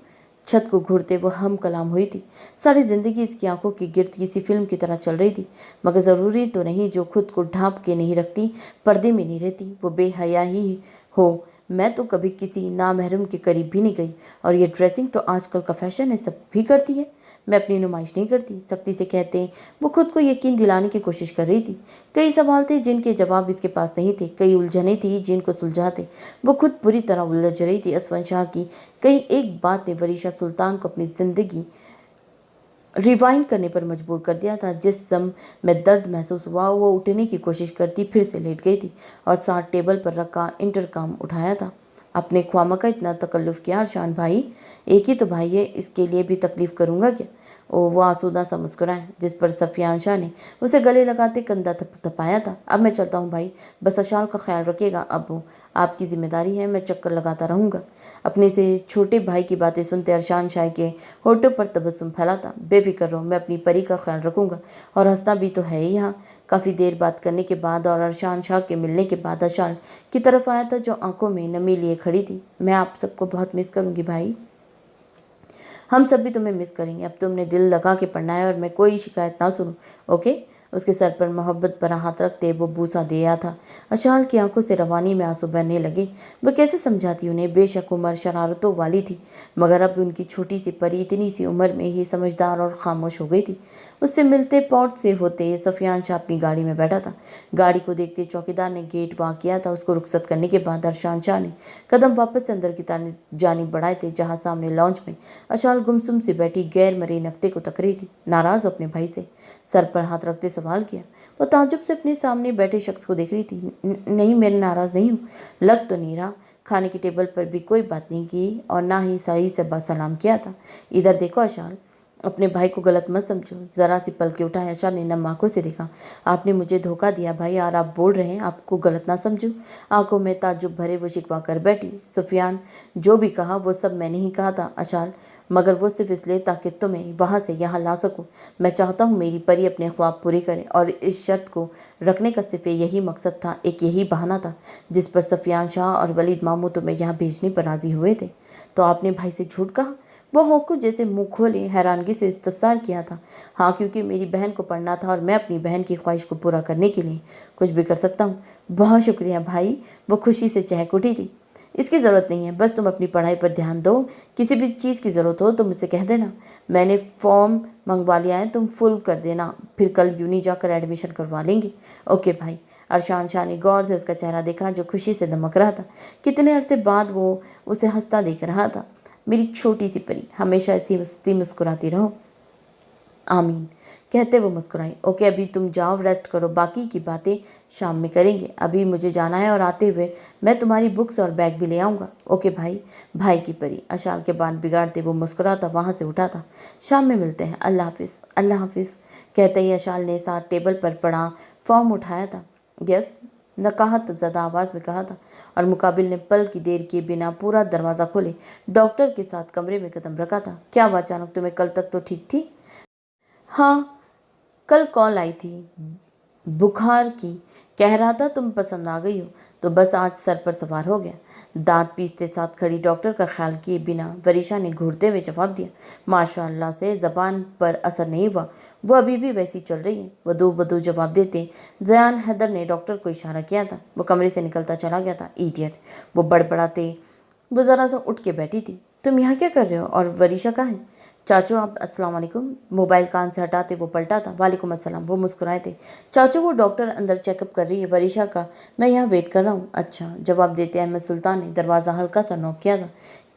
छत को घूरते वो हम कलाम हुई थी। सारी जिंदगी इसकी आंखों की गिर्द किसी फिल्म की तरह चल रही थी। मगर ज़रूरी तो नहीं जो खुद को ढांप के नहीं रखती, पर्दे में नहीं रहती, वो बेहया ही हो। मैं तो कभी किसी नामहरम के करीब भी नहीं गई। और ये ड्रेसिंग तो आजकल का फैशन है, सब भी करती है। मैं अपनी नुमाइश नहीं करती, सख्ती से कहते हैं। वो खुद को यकीन दिलाने की कोशिश कर रही थी। कई सवाल थे जिनके जवाब इसके पास नहीं थे, कई उलझने थी जिनको सुलझाते वो खुद बुरी तरह उलझ रही थी। असवन शाह की कई एक बात ने वरीशा सुल्तान को अपनी ज़िंदगी रिवाइंड करने पर मजबूर कर दिया था। जिस सम में दर्द महसूस हुआ, वो उठने की कोशिश करती फिर से लेट गई थी और साथ टेबल पर रखा इंटरकॉम उठाया था। अपने ख्वामा का इतना तकल्लुफ़ किया अरशान भाई? एक ही तो भाई है, इसके लिए भी तकलीफ़ करूँगा क्या? वो आसूदा सा मुस्कुराए, जिस पर सफियान शाह ने उसे गले लगाते कंधा थपथपाया था। अब मैं चलता हूँ भाई, बस अशाल का ख्याल रखिएगा। अब आपकी जिम्मेदारी है, मैं चक्कर लगाता रहूँगा। अपने से छोटे भाई की बातें सुनते अरशान शाह के होठों पर तबस्सुम फैला था। बेफिक्र रहो, मैं अपनी परी का ख्याल रखूँगा, और हंसना भी तो है ही। यहाँ काफ़ी देर बात करने के बाद और अरशान शाह के मिलने के बाद अशाल की तरफ आया था, जो आंखों में नमी लिए खड़ी थी। मैं आप सबको बहुत मिस करूँगी भाई। हम सब भी तुम्हें मिस करेंगे। अब तुमने दिल लगा के पढ़ना है और मैं कोई शिकायत ना सुनूं, ओके? उसके सर पर मोहब्बत भरा हाथ रखते वो बूसा दिया था। अशाल की आंखों से रवानी में आंसू बहने लगे। वह कैसे समझाती उन्हें? बेशक उम्र शरारतों वाली थी, मगर अब उनकी छोटी सी परी इतनी सी उम्र में ही समझदार और खामोश हो गई थी। उससे मिलते पौट से होते सफियान शाह अपनी गाड़ी में बैठा था। गाड़ी को देखते चौकीदार ने गेट वाँ किया था। उसको रुखसत करने के बाद अरशान शाह ने कदम वापस अंदर की जानिब बढ़ाए थे, जहाँ सामने लॉन्च में अशाल गुमसुम से बैठी गैर मरी नक्ते को तक रही थी। नाराज़ अपने भाई से? सर पर हाथ रखते सवाल किया। वो ताज्जुब से अपने सामने बैठे शख्स को देख रही थी। नहीं, मैं नाराज़ नहीं हूँ। लग तो नहीं रहा। खाने की टेबल पर भी कोई बात नहीं की और ना ही सही से सलाम किया था। इधर देखो अशाल, अपने भाई को गलत मत समझो। ज़रा सी पल के उठाए अशा ने नम आंखों से देखा। आपने मुझे धोखा दिया भाई और आप बोल रहे हैं आपको गलत ना समझूं। आंखों में ताज्जुब भरे वो शिकवा कर बैठी। सुफियान, जो भी कहा वो सब मैंने ही कहा था अशाल, मगर वो सिर्फ इसलिए ताकि तुम्हें वहाँ से यहाँ ला सकूं। मैं चाहता हूँ मेरी परी अपने ख्वाब पूरे करे, और इस शर्त को रखने का सिर्फ यही मकसद था, एक यही बहाना था जिस पर सफियान शाह और वलीद मामू तुम्हें यहाँ भेजने पर राजी हुए थे। तो आपने भाई से झूठ कहा? वो होकू जैसे मुंह खोले हैरानगी से इस्तफसार किया था। हाँ, क्योंकि मेरी बहन को पढ़ना था और मैं अपनी बहन की ख्वाहिश को पूरा करने के लिए कुछ भी कर सकता हूँ। बहुत शुक्रिया भाई, वो खुशी से चहक उठी थी। इसकी ज़रूरत नहीं है, बस तुम अपनी पढ़ाई पर ध्यान दो। किसी भी चीज़ की ज़रूरत हो तो मुझसे कह देना। मैंने फॉर्म मंगवा लिया है, तुम फुल कर देना, फिर कल यूनी जाकर एडमिशन करवा लेंगे। ओके भाई। अरशान शाह ने गौर से उसका चेहरा देखा जो खुशी से दमक रहा था। कितने अरसे बाद वो उसे हंसता देख रहा था। मेरी छोटी सी परी, हमेशा ऐसी हंसती मुस्कुराती रहो। आमीन कहते वो मुस्कुराई। ओके, अभी तुम जाओ, रेस्ट करो, बाकी की बातें शाम में करेंगे। अभी मुझे जाना है और आते हुए मैं तुम्हारी बुक्स और बैग भी ले आऊँगा। ओके भाई। भाई की परी अशाल के बाल बिगाड़ते वो मुस्कुराता वहाँ से उठा था। शाम में मिलते हैं, अल्लाह हाफिज़। अल्लाह हाफिज़ कहते ही अशाल ने साथ टेबल पर पड़ा फॉर्म उठाया था। यस, नकाहत ज़्यादा आवाज़ में कहा था, और मुकाबिल ने पल की देर किए बिना पूरा दरवाज़ा खोले डॉक्टर के साथ कमरे में कदम रखा था। क्या हुआ अचानक तुम्हें? कल तक तो ठीक थी। हाँ, कल कॉल आई थी बुखार की, कह रहा था तुम पसंद आ गई हो, तो बस आज सर पर सवार हो गया। दांत पीसते साथ खड़ी डॉक्टर का ख्याल किए बिना वरीशा ने घूरते हुए जवाब दिया। माशाअल्लाह से ज़बान पर असर नहीं हुआ, वो अभी भी वैसी चल रही है। वदू बदू जवाब देते जयान हैदर ने डॉक्टर को इशारा किया था। वो कमरे से निकलता चला गया था। इडियट, वो बड़बड़ाते वो ज़रा सा उठ के बैठी थी। तुम यहाँ क्या कर रहे हो? और वरीशा कहाँ है? चाचू आप अस्सलाम वालेकुम। मोबाइल कान से हटाते वो पलटा था। वालेकुम अस्सलाम। वो मुस्कुराए थे। चाचू, वो डॉक्टर अंदर चेकअप कर रही है वरीशा का, मैं यहाँ वेट कर रहा हूँ। अच्छा, जवाब देते अहमद सुल्तान ने दरवाज़ा हल्का सा नॉक किया था।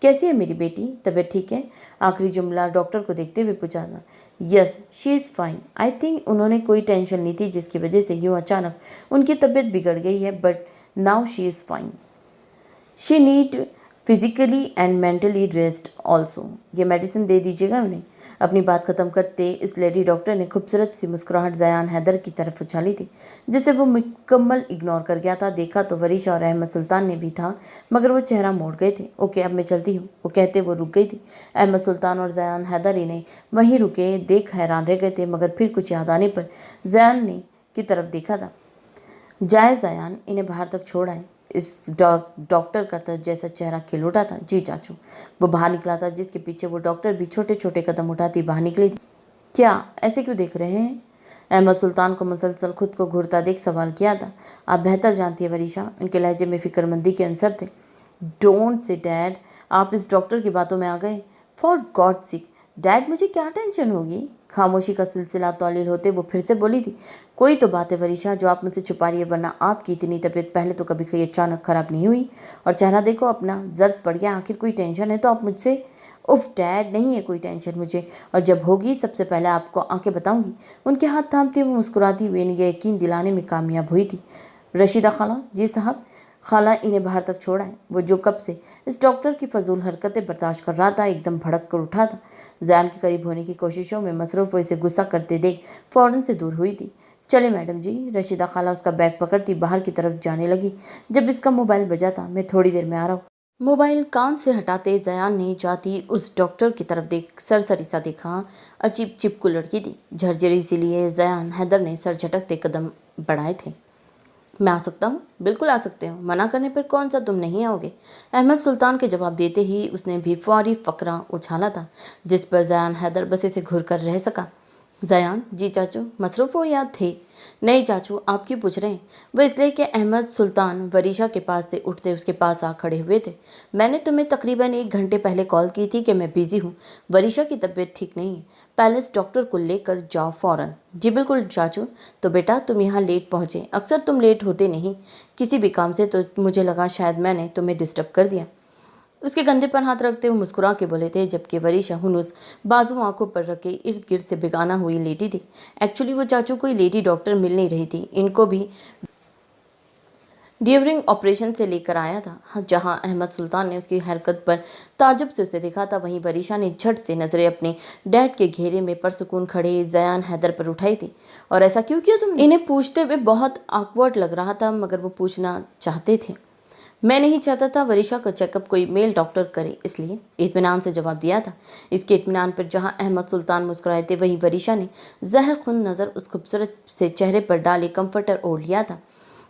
कैसी है मेरी बेटी? तबीयत ठीक है? आखिरी जुमला डॉक्टर को देखते हुए पूछा था। Yes, she is fine. I think उन्होंने कोई टेंशन ली थी जिसकी वजह से यूँ अचानक उनकी तबीयत बिगड़ गई है, but now she is fine. She need physically and mentally rest also. ये मेडिसिन दे दीजिएगा उन्हें। अपनी बात खत्म करते इस लेडी डॉक्टर ने खूबसूरत सी मुस्कुराहट जयान हैदर की तरफ उछाली थी, जिसे वो मुकम्मल इग्नोर कर गया था। देखा तो वरीशा और अहमद सुल्तान ने भी था, मगर वो चेहरा मोड़ गए थे। ओके, अब मैं चलती हूँ, वो कहते वो रुक गई थी। अहमद सुल्तान और जयान हैदर इन्हें वहीं रुके देख हैरान रह गए थे, मगर फिर कुछ याद आने पर जयान ने की तरफ देखा था। जाए जयान, इन्हें बाहर तक छोड़ आए। इस डॉक्टर का तो जैसा चेहरा खिल उठा था। जी चाचू। वो बाहर निकला था, जिसके पीछे वो डॉक्टर भी छोटे छोटे कदम उठाती बाहर निकली थी। क्या ऐसे क्यों देख रहे हैं? अहमद सुल्तान को मुसलसल खुद को घूरता देख सवाल किया था। आप बेहतर जानती है वरीशा, उनके लहजे में फिक्रमंदी के अंसर थे। डोंट से डैड, आप इस डॉक्टर की बातों में आ गए। फॉर गॉड सिक डैड, मुझे क्या टेंशन होगी? खामोशी का सिलसिला तौलील होते वो फिर से बोली थी। कोई तो बात है वरीशा जो आप मुझसे छुपा रही है, वरना आपकी इतनी तबीयत पहले तो कभी कोई अचानक खराब नहीं हुई, और चेहरा देखो अपना जर्द पड़ गया। आखिर कोई टेंशन है तो आप मुझसे? उफ डैड, नहीं है कोई टेंशन मुझे, और जब होगी सबसे पहले आपको आके बताऊंगी। उनके हाथ थामती वो मुस्कुराती हुई इन्हें यकीन दिलाने में कामयाब हुई थी। रशीदा खाला? जी साहब। खाला, इन्हें बाहर तक छोड़ा है। वो जो कब से इस डॉक्टर की फजूल हरकतें बर्दाश्त कर रहा था एकदम भड़क कर उठा था। जैन के करीब होने की कोशिशों में मसरूफ़ वो इसे गुस्सा करते देख फ़ौरन से दूर हुई थी। चले मैडम जी। रशीदा खाला उसका बैग पकड़ती बाहर की तरफ जाने लगी जब इसका मोबाइल बजा था। मैं थोड़ी देर में आ रहा हूँ। मोबाइल कान से हटाते जयान ने जाती उस डॉक्टर की तरफ देख सरसरी सा देखा। अजीब चिपकू लड़की थी। झरझरी इसीलिए जयान हैदर ने सर झटकते कदम बढ़ाए थे। मैं आ सकता हूँ? बिल्कुल आ सकते हो, मना करने पर कौन सा तुम नहीं आओगे? अहमद सुल्तान के जवाब देते ही उसने भी फौरी फकरा उछाला था, जिस पर जयान हैदर बसे से घुर कर रह सका। जयान? जी चाचू। मसरूफ़ हो या थे? नहीं चाचू, आप क्यों पूछ रहे हैं? वो इसलिए कि अहमद सुल्तान वरीशा के पास से उठते उसके पास आ खड़े हुए थे। मैंने तुम्हें तकरीबन 1 घंटे पहले कॉल की थी कि मैं बिज़ी हूँ, वरीशा की तबीयत ठीक नहीं है, पैलेस डॉक्टर को लेकर जाओ फ़ौरन। जी बिल्कुल चाचू। तो बेटा तुम यहाँ लेट पहुँचे, अक्सर तुम लेट होते नहीं किसी भी काम से, तो मुझे लगा शायद मैंने तुम्हें डिस्टर्ब कर दिया। उसके कंधे पर हाथ रखते हुए मुस्कुरा के बोले थे, जबकि वरीशा हुनूस बाजू आंखों पर रखे इर्द गिर्द से बेगाना हुई लेटी थी। एक्चुअली वो चाचू कोई लेडी डॉक्टर मिल नहीं रही थी, इनको भी ड्यूरिंग ऑपरेशन से लेकर आया था। हाँ, जहाँ अहमद सुल्तान ने उसकी हरकत पर ताज्जुब से उसे देखा था, वहीं वरीशा ने झट से नजरें अपने डैड के घेरे में परसुकून खड़े जयान हैदर पर उठाई थी। और ऐसा क्यों किया तुमने? इन्हें पूछते हुए बहुत ऑकवर्ड लग रहा था, मगर वो पूछना चाहते थे। मैं नहीं चाहता था वरीशा का चेकअप कोई मेल डॉक्टर करे, इसलिए इत्मीनान से जवाब दिया था। इसके इत्मीनान पर जहां अहमद सुल्तान मुस्कुराए थे, वहीं वरीशा ने जहर खुन नज़र उस खूबसूरत से चेहरे पर डाले कंफर्टर ओढ़ लिया था।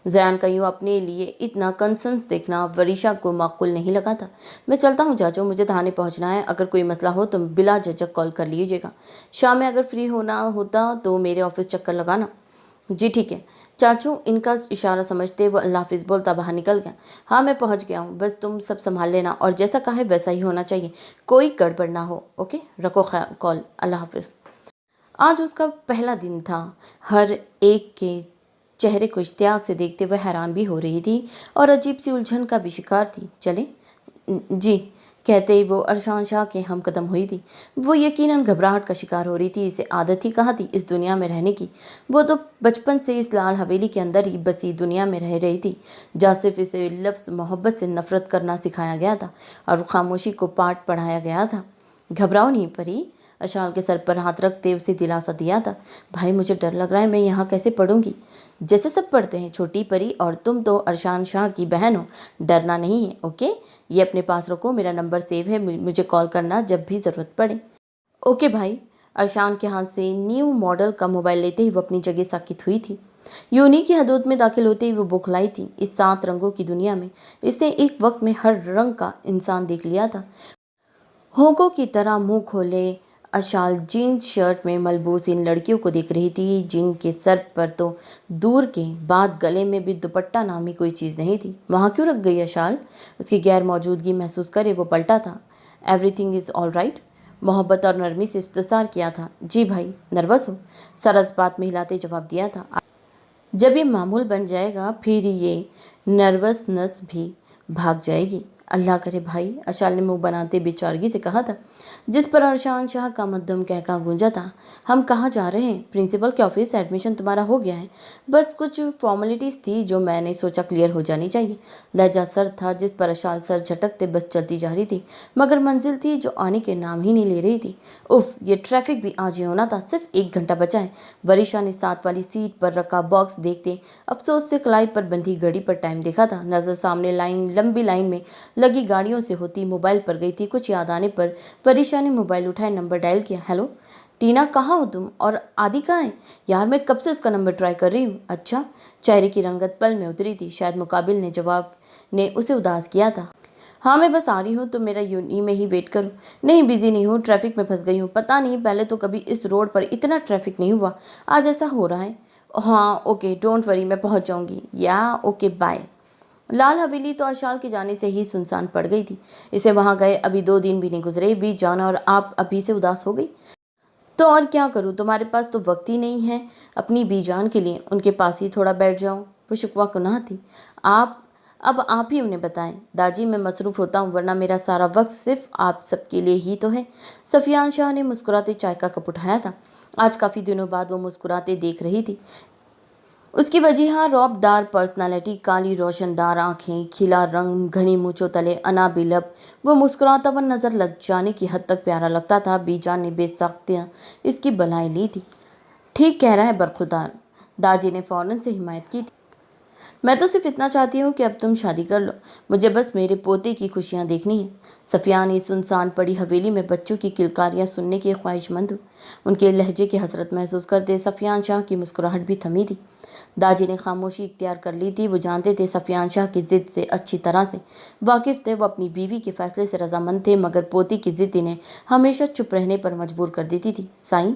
जयान का यूँ अपने लिए इतना कंसर्न्स देखना वरीशा को माकूल नहीं लगा था। मैं चलता हूँ चाचू, मुझे थाने पहुँचना है। अगर कोई मसला हो तो बिला झिझक कॉल कर लीजिएगा। शाम में अगर फ्री होना होता तो मेरे ऑफिस चक्कर लगाना। जी ठीक है चाचू। इनका इशारा समझते वो अल्लाह हाफिज़ बोलता बाहर निकल गया। हाँ मैं पहुंच गया हूँ, बस तुम सब संभाल लेना और जैसा कहा है वैसा ही होना चाहिए, कोई गड़बड़ ना हो। ओके, रखो कॉल, अल्लाह हाफिज़। आज उसका पहला दिन था। हर एक के चेहरे को इश्तियाक से देखते हुए हैरान भी हो रही थी और अजीब सी उलझन का भी शिकार थी। चले? जी कहते ही वो अरशान शाह के हम कदम हुई थी। वो यकीनन घबराहट का शिकार हो रही थी। इसे आदत ही कहाँ थी इस दुनिया में रहने की। वो तो बचपन से इस लाल हवेली के अंदर ही बसी दुनिया में रह रही थी, जहाँ सिर्फ इसे लफ्ज़ मोहब्बत से नफरत करना सिखाया गया था और खामोशी को पाठ पढ़ाया गया था। घबराओ नहीं परी, अशाल के सर पर हाथ रखते उसे दिलासा दिया था। भाई मुझे डर लग रहा है, मैं यहाँ कैसे पढ़ूंगी? जैसे सब पढ़ते हैं छोटी परी, और तुम तो अरशान शाह की बहन हो, डरना नहीं है। ओके, ये अपने पास रखो, मेरा नंबर सेव है, मुझे कॉल करना जब भी ज़रूरत पड़े। ओके भाई। अरशान के हाथ से न्यू मॉडल का मोबाइल लेते ही वो अपनी जगह साकित हुई थी। यूनी की हदूद में दाखिल होते ही वो बुखलाई थी। इस 7 रंगों की दुनिया में इसे एक वक्त में हर रंग का इंसान देख लिया था। होंकों की तरह मुंह खोले अशाल जीन्स शर्ट में मलबूस इन लड़कियों को देख रही थी, जिनके सर पर तो दूर के बाद गले में भी दुपट्टा नामी कोई चीज़ नहीं थी। वहाँ क्यों रख गई अशाल? उसकी गैर मौजूदगी महसूस करे वो पलटा था। एवरीथिंग इज़ ऑल राइट, मोहब्बत और नरमी से इफ्तिसार किया था। जी भाई, नर्वस हो? सरस बात में हिलाते जवाब दिया था। जब ये मामूल बन जाएगा फिर ये नर्वसनेस भी भाग जाएगी। अल्लाह करे भाई, अशाल ने मुंह बनाते बेचारगी से कहा था, जिस पर अरशान शाह का मध्यम कहका गूंजा था। हम कहाँ जा रहे हैं? प्रिंसिपल के ऑफिस। एडमिशन तुम्हारा हो गया है, बस कुछ फॉर्मेलिटीज़ थी जो मैंने सोचा क्लियर हो जानी चाहिए। लहजा सर था जिस पर अशाल सर झटकते बस चलती जा रही थी, मगर मंजिल थी जो आने के नाम ही नहीं ले रही थी। उफ, ये ट्रैफिक भी आज ही होना था, सिर्फ 1 घंटा बचा है। वरीशा ने 7 वाली सीट पर रखा बॉक्स देखते अफसोस से कलाई पर बंधी घड़ी पर टाइम देखा था। नजर सामने लंबी लाइन में लगी गाड़ियों से होती मोबाइल पर गई थी। कुछ याद आने पर वरीशा ने मोबाइल उठाए, नंबर डायल किया। हेलो टीना, कहाँ हो तुम? और आदि कहाँ है? यार मैं कब से उसका नंबर ट्राई कर रही हूँ। अच्छा। चेहरे की रंगत पल में उतरी थी। शायद मुकाबिल ने जवाब ने उसे उदास किया था। हाँ मैं बस आ रही हूँ, तो मेरा यूनी में ही वेट करूँ? नहीं बिजी नहीं हूँ, ट्रैफिक में फंस गई हूँ। पता नहीं, पहले तो कभी इस रोड पर इतना ट्रैफिक नहीं हुआ, आज ऐसा हो रहा है। हाँ ओके, डोंट वरी, मैं पहुँच जाऊँगी। या ओके बाय। लाल हवेली तो अशाल के जाने से ही सुनसान पड़ गई थी। इसे वहां गए अभी 2 दिन भी नहीं गुजरे, बीत जाना और आप अभी से उदास हो गई। तो और क्या करूं, तुम्हारे पास तो वक्त ही नहीं है अपनी बीजान के लिए। उनके पास ही थोड़ा बैठ जाओ। वो शुकवा गुनाह थी। आप अब आप ही उन्हें बताएं। दाजी मैं मसरूफ़ होता हूँ, वरना मेरा सारा वक्त सिर्फ आप सबके लिए ही तो है। सफियान शाह ने मुस्कुराते चाय का कप उठाया था। आज काफ़ी दिनों बाद वो मुस्कुराते देख रही थी। उसकी वजह रौबदार पर्सनालिटी, काली रोशनदार आंखें, खिला रंग, घनी मूंछों तले अनाबिलब वो मुस्कुराता हुआ नजर लग जाने की हद तक प्यारा लगता था। बीजान ने बेसख्तियाँ इसकी बलाई ली थी। ठीक कह रहा है बरखुदार, दाजी ने फौरन से हिमायत की थी। मैं तो सिर्फ इतना चाहती हूँ कि अब तुम शादी कर लो, मुझे बस मेरे पोते की खुशियाँ देखनी है। सफियान इस सुनसान पड़ी हवेली में बच्चों की किलकारियाँ सुनने की ख्वाहिशमंद हूँ। उनके लहजे की हसरत महसूस करते सफियान शाह की मुस्कुराहट भी थमी थी। दाजी ने खामोशी इख्तियार कर ली थी। वो जानते थे सफियान शाह की ज़िद से अच्छी तरह से वाकिफ़ थे। वो अपनी बीवी के फैसले से रजामंद थे, मगर पोती की ज़िद इन्हें हमेशा चुप रहने पर मजबूर कर देती थी। साईं,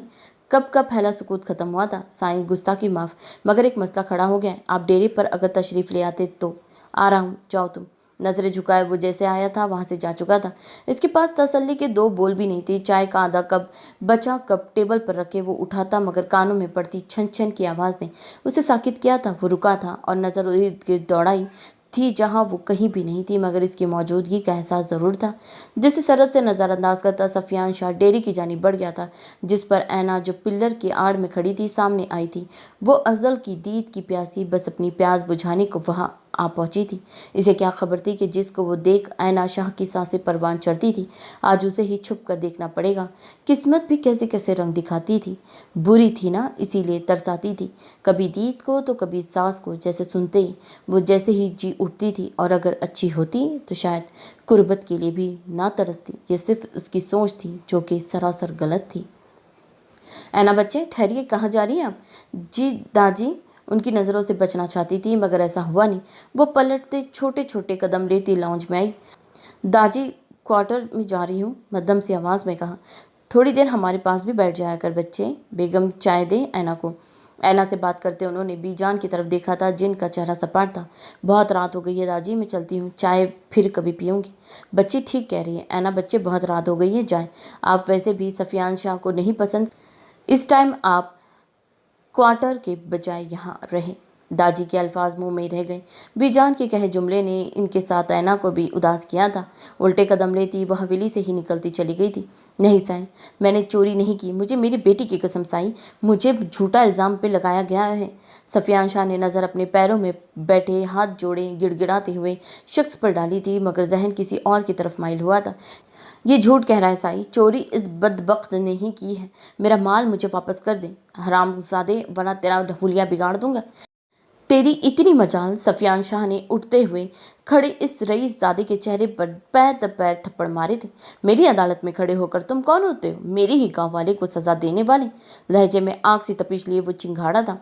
कब का पहला सुकूत खत्म हुआ था। साईं, गुस्ताखी माफ़, मगर एक मसला खड़ा हो गया है। आप डेरे पर अगर तशरीफ़ ले आते तो। आ रहा हूँ, जाओ तुम। नजरें झुकाए वो जैसे आया था वहां से जा चुका था। इसके पास तसल्ली के 2 बोल भी नहीं थे। चाय का आधा कप बचा कप टेबल पर रखे वो उठाता, मगर कानों में पड़ती छन छन की आवाज़ ने उसे साकित किया था। वो रुका था और नज़र इर्द गिर्द दौड़ाई थी जहाँ वो कहीं भी नहीं थी, मगर इसकी मौजूदगी का एहसास ज़रूर था, जिसे सरहद से नज़रअंदाज करता सफियान शाह डेरी की जानिब बढ़ गया था, जिस पर ऐना जो पिल्लर की आड़ में खड़ी थी सामने आई थी। वो अजल की दीद की प्यासी बस अपनी प्यास बुझाने को वहाँ आ पहुंची थी। इसे क्या खबर थी कि जिसको वो देख ऐना शाह की सांसें परवान चढ़ती थी, आज उसे ही छुप कर देखना पड़ेगा। किस्मत भी कैसे कैसे रंग दिखाती थी। बुरी थी ना, इसीलिए तरसाती थी, कभी दीद को तो कभी सास को। जैसे सुनते ही वो जैसे ही जी उठती थी, और अगर अच्छी होती तो शायद कुर्बत के लिए भी ना तरसती। ये सिर्फ उसकी सोच थी जो कि सरासर गलत थी। ऐना बच्चे, ठहरिए, कहाँ जा रही हैं आप? जी दादी, उनकी नज़रों से बचना चाहती थी, मगर ऐसा हुआ नहीं। वो पलटते छोटे छोटे कदम लेती लाउंज में आई। दादी, क्वार्टर में जा रही हूँ, मध्यम सी आवाज़ में कहा। थोड़ी देर हमारे पास भी बैठ जाया कर बच्चे। बेगम चाय दे ऐना को। ऐना से बात करते उन्होंने बीजान की तरफ देखा था, जिनका चेहरा सपाट था। बहुत रात हो गई है दादी, मैं चलती हूँ, चाय फिर कभी पीऊँगी। बच्ची ठीक कह रही है ऐना बच्चे, बहुत रात हो गई है, जाए। आप वैसे भी सफियान शाह को नहीं पसंद, इस टाइम आप क्वार्टर के बजाय यहाँ रहे। दादी के अल्फाज मुंह में रह गए। बीजान के कहे जुमले ने इनके साथ ऐना को भी उदास किया था। उल्टे कदम लेती वो हवेली से ही निकलती चली गई थी। नहीं साईं, मैंने चोरी नहीं की, मुझे मेरी बेटी की कसम साईं, मुझे झूठा इल्ज़ाम पे लगाया गया है। सफियान शाह ने नज़र अपने पैरों में बैठे हाथ जोड़े गिड़गिड़ाते हुए शख्स पर डाली थी, मगर जहन किसी और की तरफ माइल हुआ था। ये झूठ कह रहा है साईं, चोरी इस बदबख्त ने ही की है। मेरा माल मुझे वापस कर दे हरामजादे, वरना तेरा ढफुलिया बिगाड़ दूंगा। तेरी इतनी मजाल। सफियान शाह ने उठते हुए खड़े इस रईस ज़ादे के चेहरे पर पैर दर पैर थप्पड़ मारे थे। मेरी अदालत में खड़े होकर तुम कौन होते हो? मेरे ही गांव वाले को सजा देने वाले। लहजे में आग सी तपिश लिए वो चिंगाड़ा था।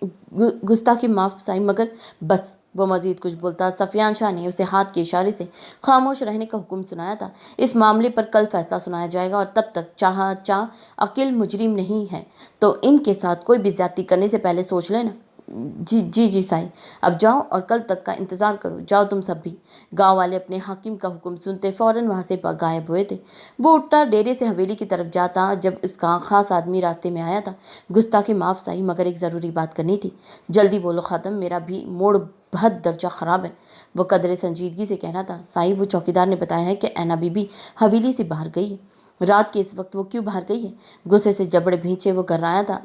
गुस्ताखी माफ साईं, मगर बस। वो मजीद कुछ बोलता, सफियान शाह ने उसे हाथ के इशारे से खामोश रहने का हुक्म सुनाया था। इस मामले पर कल फैसला सुनाया जाएगा, और तब तक चाह अकिल मुजरिम नहीं है तो इनके साथ कोई भी ज्यादती करने से पहले सोच लेना। जी जी जी साईं, अब जाओ और कल तक का इंतज़ार करो। जाओ तुम सब भी। गांव वाले अपने हाकिम का हुक्म सुनते फौरन वहां से गायब हुए थे। वो उठता डेरे से हवेली की तरफ जाता, जब उसका खास आदमी रास्ते में आया था। गुस्ताखी माफ साईं, मगर एक ज़रूरी बात करनी थी। जल्दी बोलो खादम, मेरा भी मूड बहुत दर्जा ख़राब है। वो कदरे संजीदगी से कहना था। साईं, वो चौकीदार ने बताया है कि ऐना बीबी हवेली से बाहर गई है। रात के इस वक्त वो क्यों बाहर गई है? गुस्से से जबड़े भींचे वो कराया था।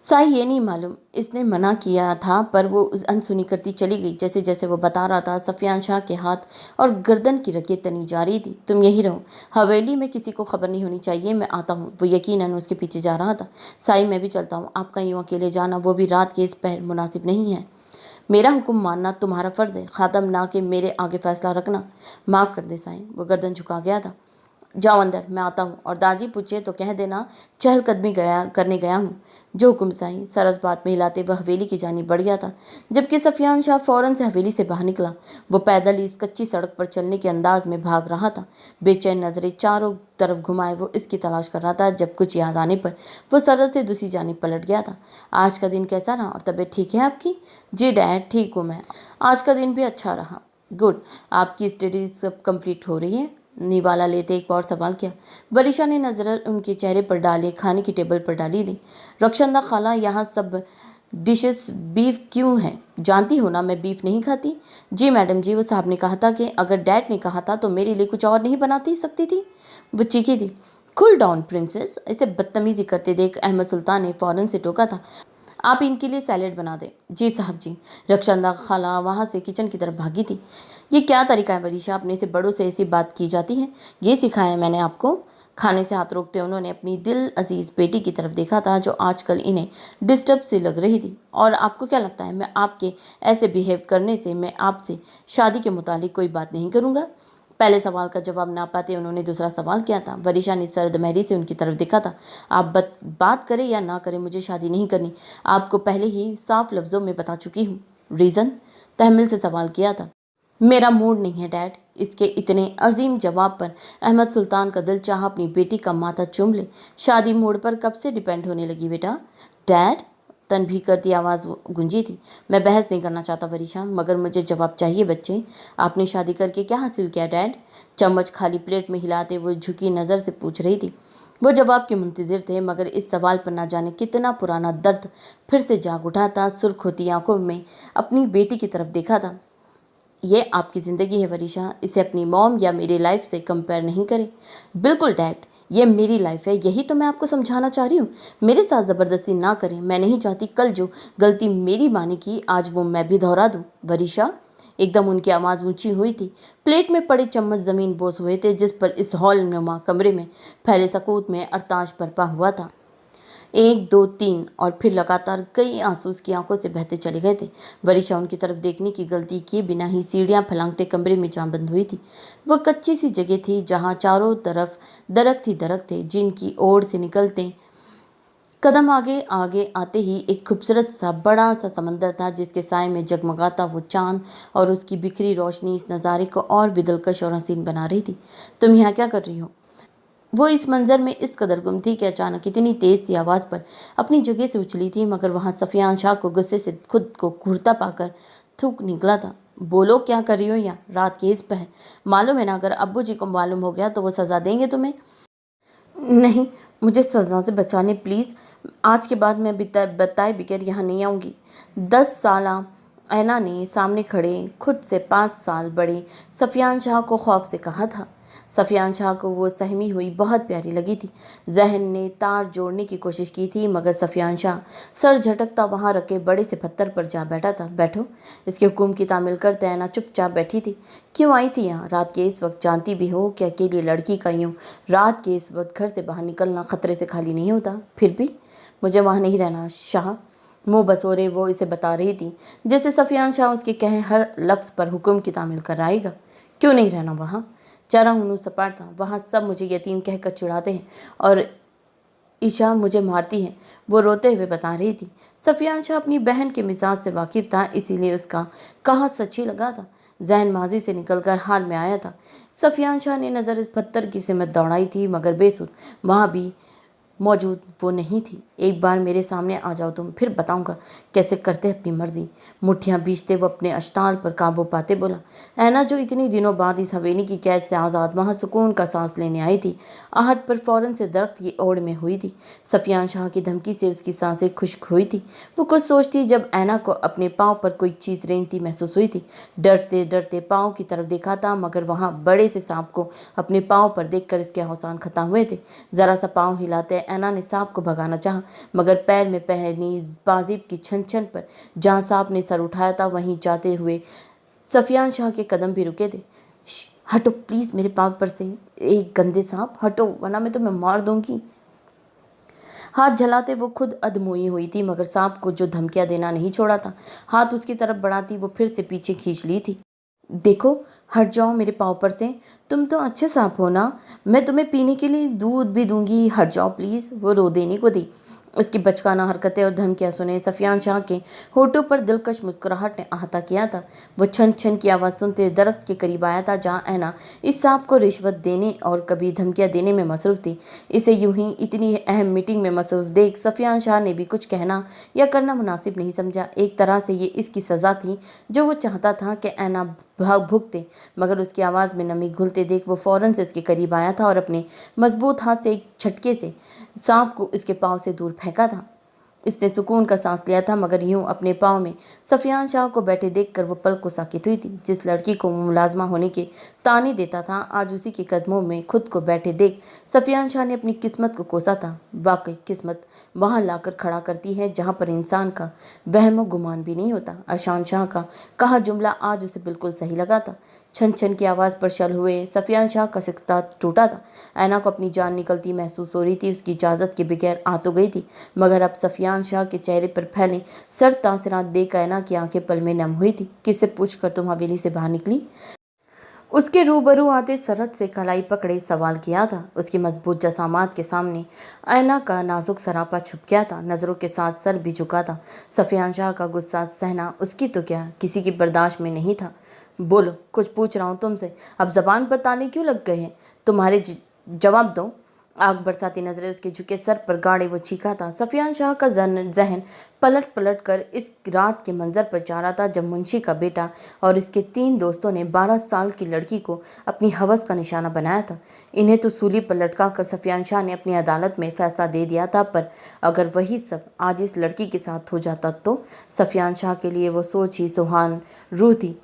साई, ये नहीं मालूम, इसने मना किया था, पर वो अनसुनी करती चली गई। जैसे जैसे वो बता रहा था, सफियान शाह के हाथ और गर्दन की रगें तनी जा रही थी। तुम यही रहो, हवेली में किसी को खबर नहीं होनी चाहिए, मैं आता हूँ। वो यकीनन उसके पीछे जा रहा था। साई, मैं भी चलता हूँ, आपका यूँ अकेले जाना, वो भी रात के इस पहर, मुनासिब नहीं है। मेरा हुक्म मानना तुम्हारा फ़र्ज़ है खादम, ना कि मेरे आगे फैसला रखना। माफ़ कर दे साईं। वो गर्दन झुका गया था। जाओ अंदर, मैं आता हूँ, और दादी पूछे तो कह देना चहलकदमी करने गया हूँ। जो हुक्म साईं। सरस बात में हिलाते वह हवेली की जानी बढ़ गया था। जबकि सफियान शाह फौरन से हवेली से बाहर निकला। वो पैदल इस कच्ची सड़क पर चलने के अंदाज में भाग रहा था। बेचैन नजरें चारों तरफ घुमाए वो इसकी तलाश कर रहा था। जब कुछ याद आने पर वो सरस से दूसरी जानी पलट गया था। आज का दिन कैसा रहा, और तबीयत ठीक है आपकी? जी डैड, ठीक हूँ मैं। आज का दिन भी अच्छा रहा। गुड। आपकी स्टडीज सब कंप्लीट हो रही है? निवाला लेते एक और सवाल किया। वरीशा ने नजर उनके चेहरे पर डाले खाने की टेबल पर डाली दी। रक्षंदा खाला, यहाँ सब डिशेस बीफ क्यों है? जानती हो ना मैं बीफ नहीं खाती। जी मैडम जी, वो साहब ने कहा था कि अगर डैड ने कहा था तो मेरे लिए कुछ और नहीं बनाती सकती थी। वो चीखी थी। Cool down princess. इसे बदतमीजी करते देख अहमद सुल्तान ने फौरन से टोका था। आप इनके लिए सैलेड बना दें। जी साहब जी। रक्षंदा खाला वहाँ से किचन की तरफ भागी थी। ये क्या तरीका है वरीशा, अपने से बड़ों से ऐसी बात की जाती है? ये सिखाया है मैंने आपको। खाने से हाथ रोकते उन्होंने अपनी दिल अजीज़ बेटी की तरफ देखा था, जो आजकल इन्हें डिस्टर्ब सी लग रही थी। और आपको क्या लगता है, मैं आपके ऐसे बिहेव करने से मैं आपसे शादी के मुतालिक कोई बात नहीं करूँगा? पहले सवाल का जवाब ना पाते उन्होंने दूसरा सवाल किया था। वरीशा ने सर्द महरी से उनकी तरफ देखा था। आप बात करें या ना करें, मुझे शादी नहीं करनी। आपको पहले ही साफ लफ्ज़ों में बता चुकी हूँ। रीज़न? तहमिल से सवाल किया था। मेरा मूड नहीं है डैड। इसके इतने अजीम जवाब पर अहमद सुल्तान का दिल चाहा अपनी बेटी का माथा चूम ले। शादी मूड पर कब से डिपेंड होने लगी बेटा? डैड, तनबीह करती आवाज़ गूंजी थी। मैं बहस नहीं करना चाहता वरीशा, मगर मुझे जवाब चाहिए बच्चे। आपने शादी करके क्या हासिल किया डैड? चम्मच खाली प्लेट में हिलाते वो झुकी नज़र से पूछ रही थी। वो जवाब के मुंतज़िर थे, मगर इस सवाल पर ना जाने कितना पुराना दर्द फिर से जाग उठा था। सुर्ख होती आंखों में अपनी बेटी की तरफ देखा था। ये आपकी ज़िंदगी है वरीशा, इसे अपनी मॉम या मेरी लाइफ से कंपेयर नहीं करें। बिल्कुल डैड, ये मेरी लाइफ है, यही तो मैं आपको समझाना चाह रही हूँ। मेरे साथ ज़बरदस्ती ना करें, मैं नहीं चाहती कल जो गलती मेरी माँ ने की आज वो मैं भी दोहरा दूँ। वरीशा, एकदम उनकी आवाज़ ऊंची हुई थी। प्लेट में पड़े चम्मच ज़मीन बोस हुए थे जिस पर इस हॉल नुमा कमरे में फैले सकूत में अरताश बरपा हुआ था। 1 2 3 और फिर लगातार कई आंसू उसकी आंखों से बहते चले गए थे। वरीशा उनकी तरफ देखने की गलती किए बिना ही सीढ़ियां फलांगते कमरे में जा बंद हुई थी। वह कच्ची सी जगह थी जहां चारों तरफ दरख्त ही दरख्त थे, जिनकी ओर से निकलते कदम आगे आगे आते ही एक खूबसूरत सा बड़ा सा समंदर था जिसके साए में जगमगाता वो चांद और उसकी बिखरी रोशनी इस नज़ारे को और भी दिलकश और हसीन बना रही थी। तुम यहाँ क्या कर रही हो? वो इस मंजर में इस कदर गुम थी कि अचानक इतनी तेज सी आवाज़ पर अपनी जगह से उछली थी, मगर वहाँ सफियान शाह को गुस्से से खुद को घूरता पाकर थूक निकला था। बोलो, क्या कर रही हो यहाँ रात के इस पहर? मालूम है ना, अगर अब्बू जी को मालूम हो गया तो वो सज़ा देंगे तुम्हें। नहीं, मुझे सज़ा से बचाने प्लीज़। आज के बाद मैं बताए बगैर यहाँ नहीं आऊँगी। 10 साला ऐना ने सामने खड़े खुद से 5 साल बड़े सफियान शाह को खौफ से कहा था। सफियान शाह को वो सहमी हुई बहुत प्यारी लगी थी। जहन ने तार जोड़ने की कोशिश की थी, मगर सफियान शाह सर झटकता वहाँ रखे बड़े से पत्थर पर जा बैठा था। बैठो। इसके हुक्म की तामील करते ऐना चुपचाप बैठी थी। क्यों आई थी यहाँ रात के इस वक्त? जानती भी हो कि अकेली लड़की का यूँ रात के इस वक्त घर से बाहर निकलना खतरे से खाली नहीं होता। फिर भी मुझे वहाँ नहीं रहना शाह, मुँह बसोरे वो इसे बता रही थी, जैसे सफियान शाह उसके कहे हर लफ्ज़ पर हुक्म की तामील कराएगा। क्यों नहीं रहना वहाँ? चेहरा हुनू सपाट था। वहाँ सब मुझे यतीम कहकर चिढ़ाते हैं और ईशा मुझे मारती है, वो रोते हुए बता रही थी। सफियान शाह अपनी बहन के मिजाज से वाकिफ था, इसीलिए उसका कहा सच्ची लगा था। जहन माजी से निकलकर हाल में आया था। सफियान शाह ने नज़र इस पत्थर की सिमत दौड़ाई थी, मगर बेसुध वहाँ भी मौजूद वो नहीं थी। एक बार मेरे सामने आ जाओ तुम, फिर बताऊंगा कैसे करते अपनी मर्जी। मुट्ठियां बीचते वो अपने अश्ताल पर काबू पाते बोला। ऐना जो इतनी दिनों बाद इस हवेली की कैद से आज़ाद वहाँ सुकून का सांस लेने आई थी, आहट पर फौरन से दर्द की ओड़ में हुई थी। सफियान शाह की धमकी से उसकी सांसें खुश्क हुई थी। वो कुछ सोचती जब ऐना को अपने पाँव पर कोई चीज़ रेंगती महसूस हुई थी। डरते डरते पाँव की तरफ देखा था, मगर वहाँ बड़े से सांप को अपने पाँव पर देखकर इसके हौसान खत्म हुए थे। ज़रा सा पाँव हिलाते ऐना ने सांप को भगाना चाहा, मगर पैर में पहनी बाजीब की छन छन पर जहाँ सांप ने सर उठाया था वहीं जाते हुए सफियान शाह के कदम भी रुके थे। हटो प्लीज़ मेरे पाँव पर से, एक गंदे सांप, हटो वरना मैं तुम्हें मार दूंगी। हाथ जलाते वो खुद अधमोई हुई थी, मगर सांप को जो धमकियां देना नहीं छोड़ा था। हाथ उसकी तरफ बढ़ाती वो फिर से पीछे खींच ली थी। देखो, हट जाओ मेरे पाँव पर से, तुम तो अच्छे सांप हो ना, मैं तुम्हें पीने के लिए दूध भी दूंगी, हट जाओ प्लीज़। वो रो देने को थी। उसकी बचकाना हरकतें और धमकियां सुने सफियान शाह के होठों पर दिलकश मुस्कुराहट ने अहाता किया था। वो छन छन की आवाज़ सुनते दरख्त के करीब आया था जहाँ ऐना इस सांप को रिश्वत देने और कभी धमकियां देने में मसरूफ़ थी। इसे यूं ही इतनी अहम मीटिंग में मसरूफ़ देख सफियान शाह ने भी कुछ कहना या करना मुनासिब नहीं समझा। एक तरह से ये इसकी सज़ा थी जो वो चाहता था कि ऐना भाग भुगते, मगर उसकी आवाज़ में नमी घुलते देख वो फौरन से उसके करीब आया था और अपने मजबूत हाथ से एक झटके से सांप को इसके पाँव से दूर फेंका था। इसने सुकून का सांस लिया था, मगर यूं अपने पाँव में सफियान शाह को बैठे देखकर वो पल को साकित हुई थी। जिस लड़की को मुलाजमा होने के ताने देता था, आज उसी के कदमों में खुद को बैठे देख सफियान शाह ने अपनी किस्मत को कोसा था। वाकई किस्मत वहाँ लाकर खड़ा करती है जहाँ पर इंसान का वहम गुमान भी नहीं होता। अरशान शाह का कहा जुमला आज उसे बिल्कुल सही लगा था। छन छन की आवाज़ पर शल हुए सफियान शाह का सिकता टूटा था। ऐना को अपनी जान निकलती महसूस हो रही थी। उसकी इजाज़त के बगैर आ तो गई थी, मगर अब सफियान शाह के चेहरे पर फैले सर तासरात देख ऐना की आंखें पल में नम हुई थी। किससे पूछकर तुम हवेली से बाहर निकली? उसके रूबरू आते सरहद से कलाई पकड़े सवाल किया था। उसकी मजबूत जसामात के सामने ऐना का नाजुक सरापा छुप गया था, नज़रों के साथ सर भी झुका था। सफियान शाह का गुस्सा सहना उसकी तो क्या किसी की बर्दाश्त में नहीं था। बोलो, कुछ पूछ रहा हूँ तुमसे, अब जबान पर ताले क्यों लग गए हैं? तुम्हारे जवाब दो। आग बरसाती नजरें उसके झुके सर पर गाड़े वो चीखा था। सफियान शाह का जहन पलट पलट कर इस रात के मंजर पर जा रहा था जब मुंशी का बेटा और इसके 3 दोस्तों ने 12 साल की लड़की को अपनी हवस का निशाना बनाया था। इन्हें तो सूली पर लटका कर सफियान शाह ने अपनी अदालत में फैसला दे दिया था, पर अगर वही सब आज इस लड़की के साथ हो जाता तो? सफियान शाह के लिए वो सोच ही सुहान रूह थी।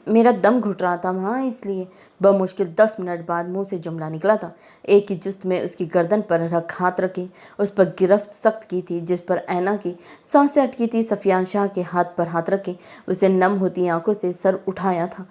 मेरा दम घुट रहा था वहाँ, इसलिए। बमुश्किल 10 मिनट बाद मुंह से जुमला निकला था। एक ही जुस्त में उसकी गर्दन पर हाथ रखे उस पर गिरफ्त सख्त की थी जिस पर ऐना की सांसें अटकी थी। सफियान शाह के हाथ पर हाथ रखे उसे नम होती आंखों से सर उठाया था।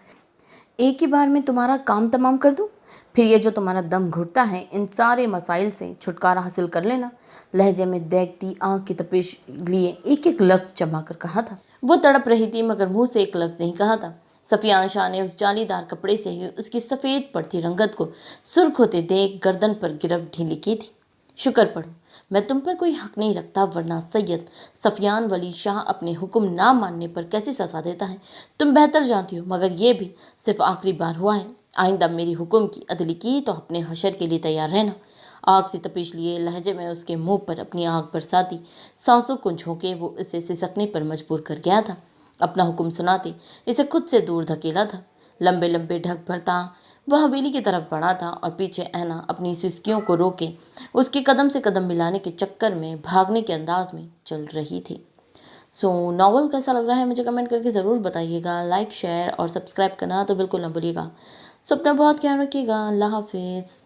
एक ही बार में तुम्हारा काम तमाम कर दूं? फिर ये जो तुम्हारा दम घुटता है, इन सारे मसाइल से छुटकारा हासिल कर लेना। लहजे में देखती आंख की तपिश लिए एक एक लफ्ज जमा कर कहा था। वो तड़प रही थी मगर मुंह से एक लफ्ज नहीं कहा था। सफियान शाह ने उस जालीदार कपड़े से ही उसकी सफ़ेद पड़ती रंगत को सुर्ख होते देख गर्दन पर गिरफ्त ढीली की थी। शुक्र पढ़ो, मैं तुम पर कोई हक नहीं रखता, वरना सैयद सफियान वली शाह अपने हुक्म ना मानने पर कैसे सजा देता है तुम बेहतर जानती हो। मगर यह भी सिर्फ आखिरी बार हुआ है। आइंदा मेरी हुक्म की अदली की तो अपने हशर के लिए तैयार रहना। आग से तपिश लिए लहजे में उसके मुंह पर अपनी आग बरसाती सांसों को झोंके वो इसे सिसकने पर मजबूर कर गया था। अपना हुक्म सुनाते इसे खुद से दूर धकेला था। लंबे लंबे ढक भरता वह हवेली की तरफ बढ़ा था और पीछे ऐना अपनी सिसकियों को रोके उसके कदम से कदम मिलाने के चक्कर में भागने के अंदाज में चल रही थी। नॉवल कैसा लग रहा है मुझे कमेंट करके ज़रूर बताइएगा। लाइक शेयर और सब्सक्राइब करना तो बिल्कुल ना भूलिएगा। अपना बहुत ख्याल रखिएगा। अल्लाह हाफिज़।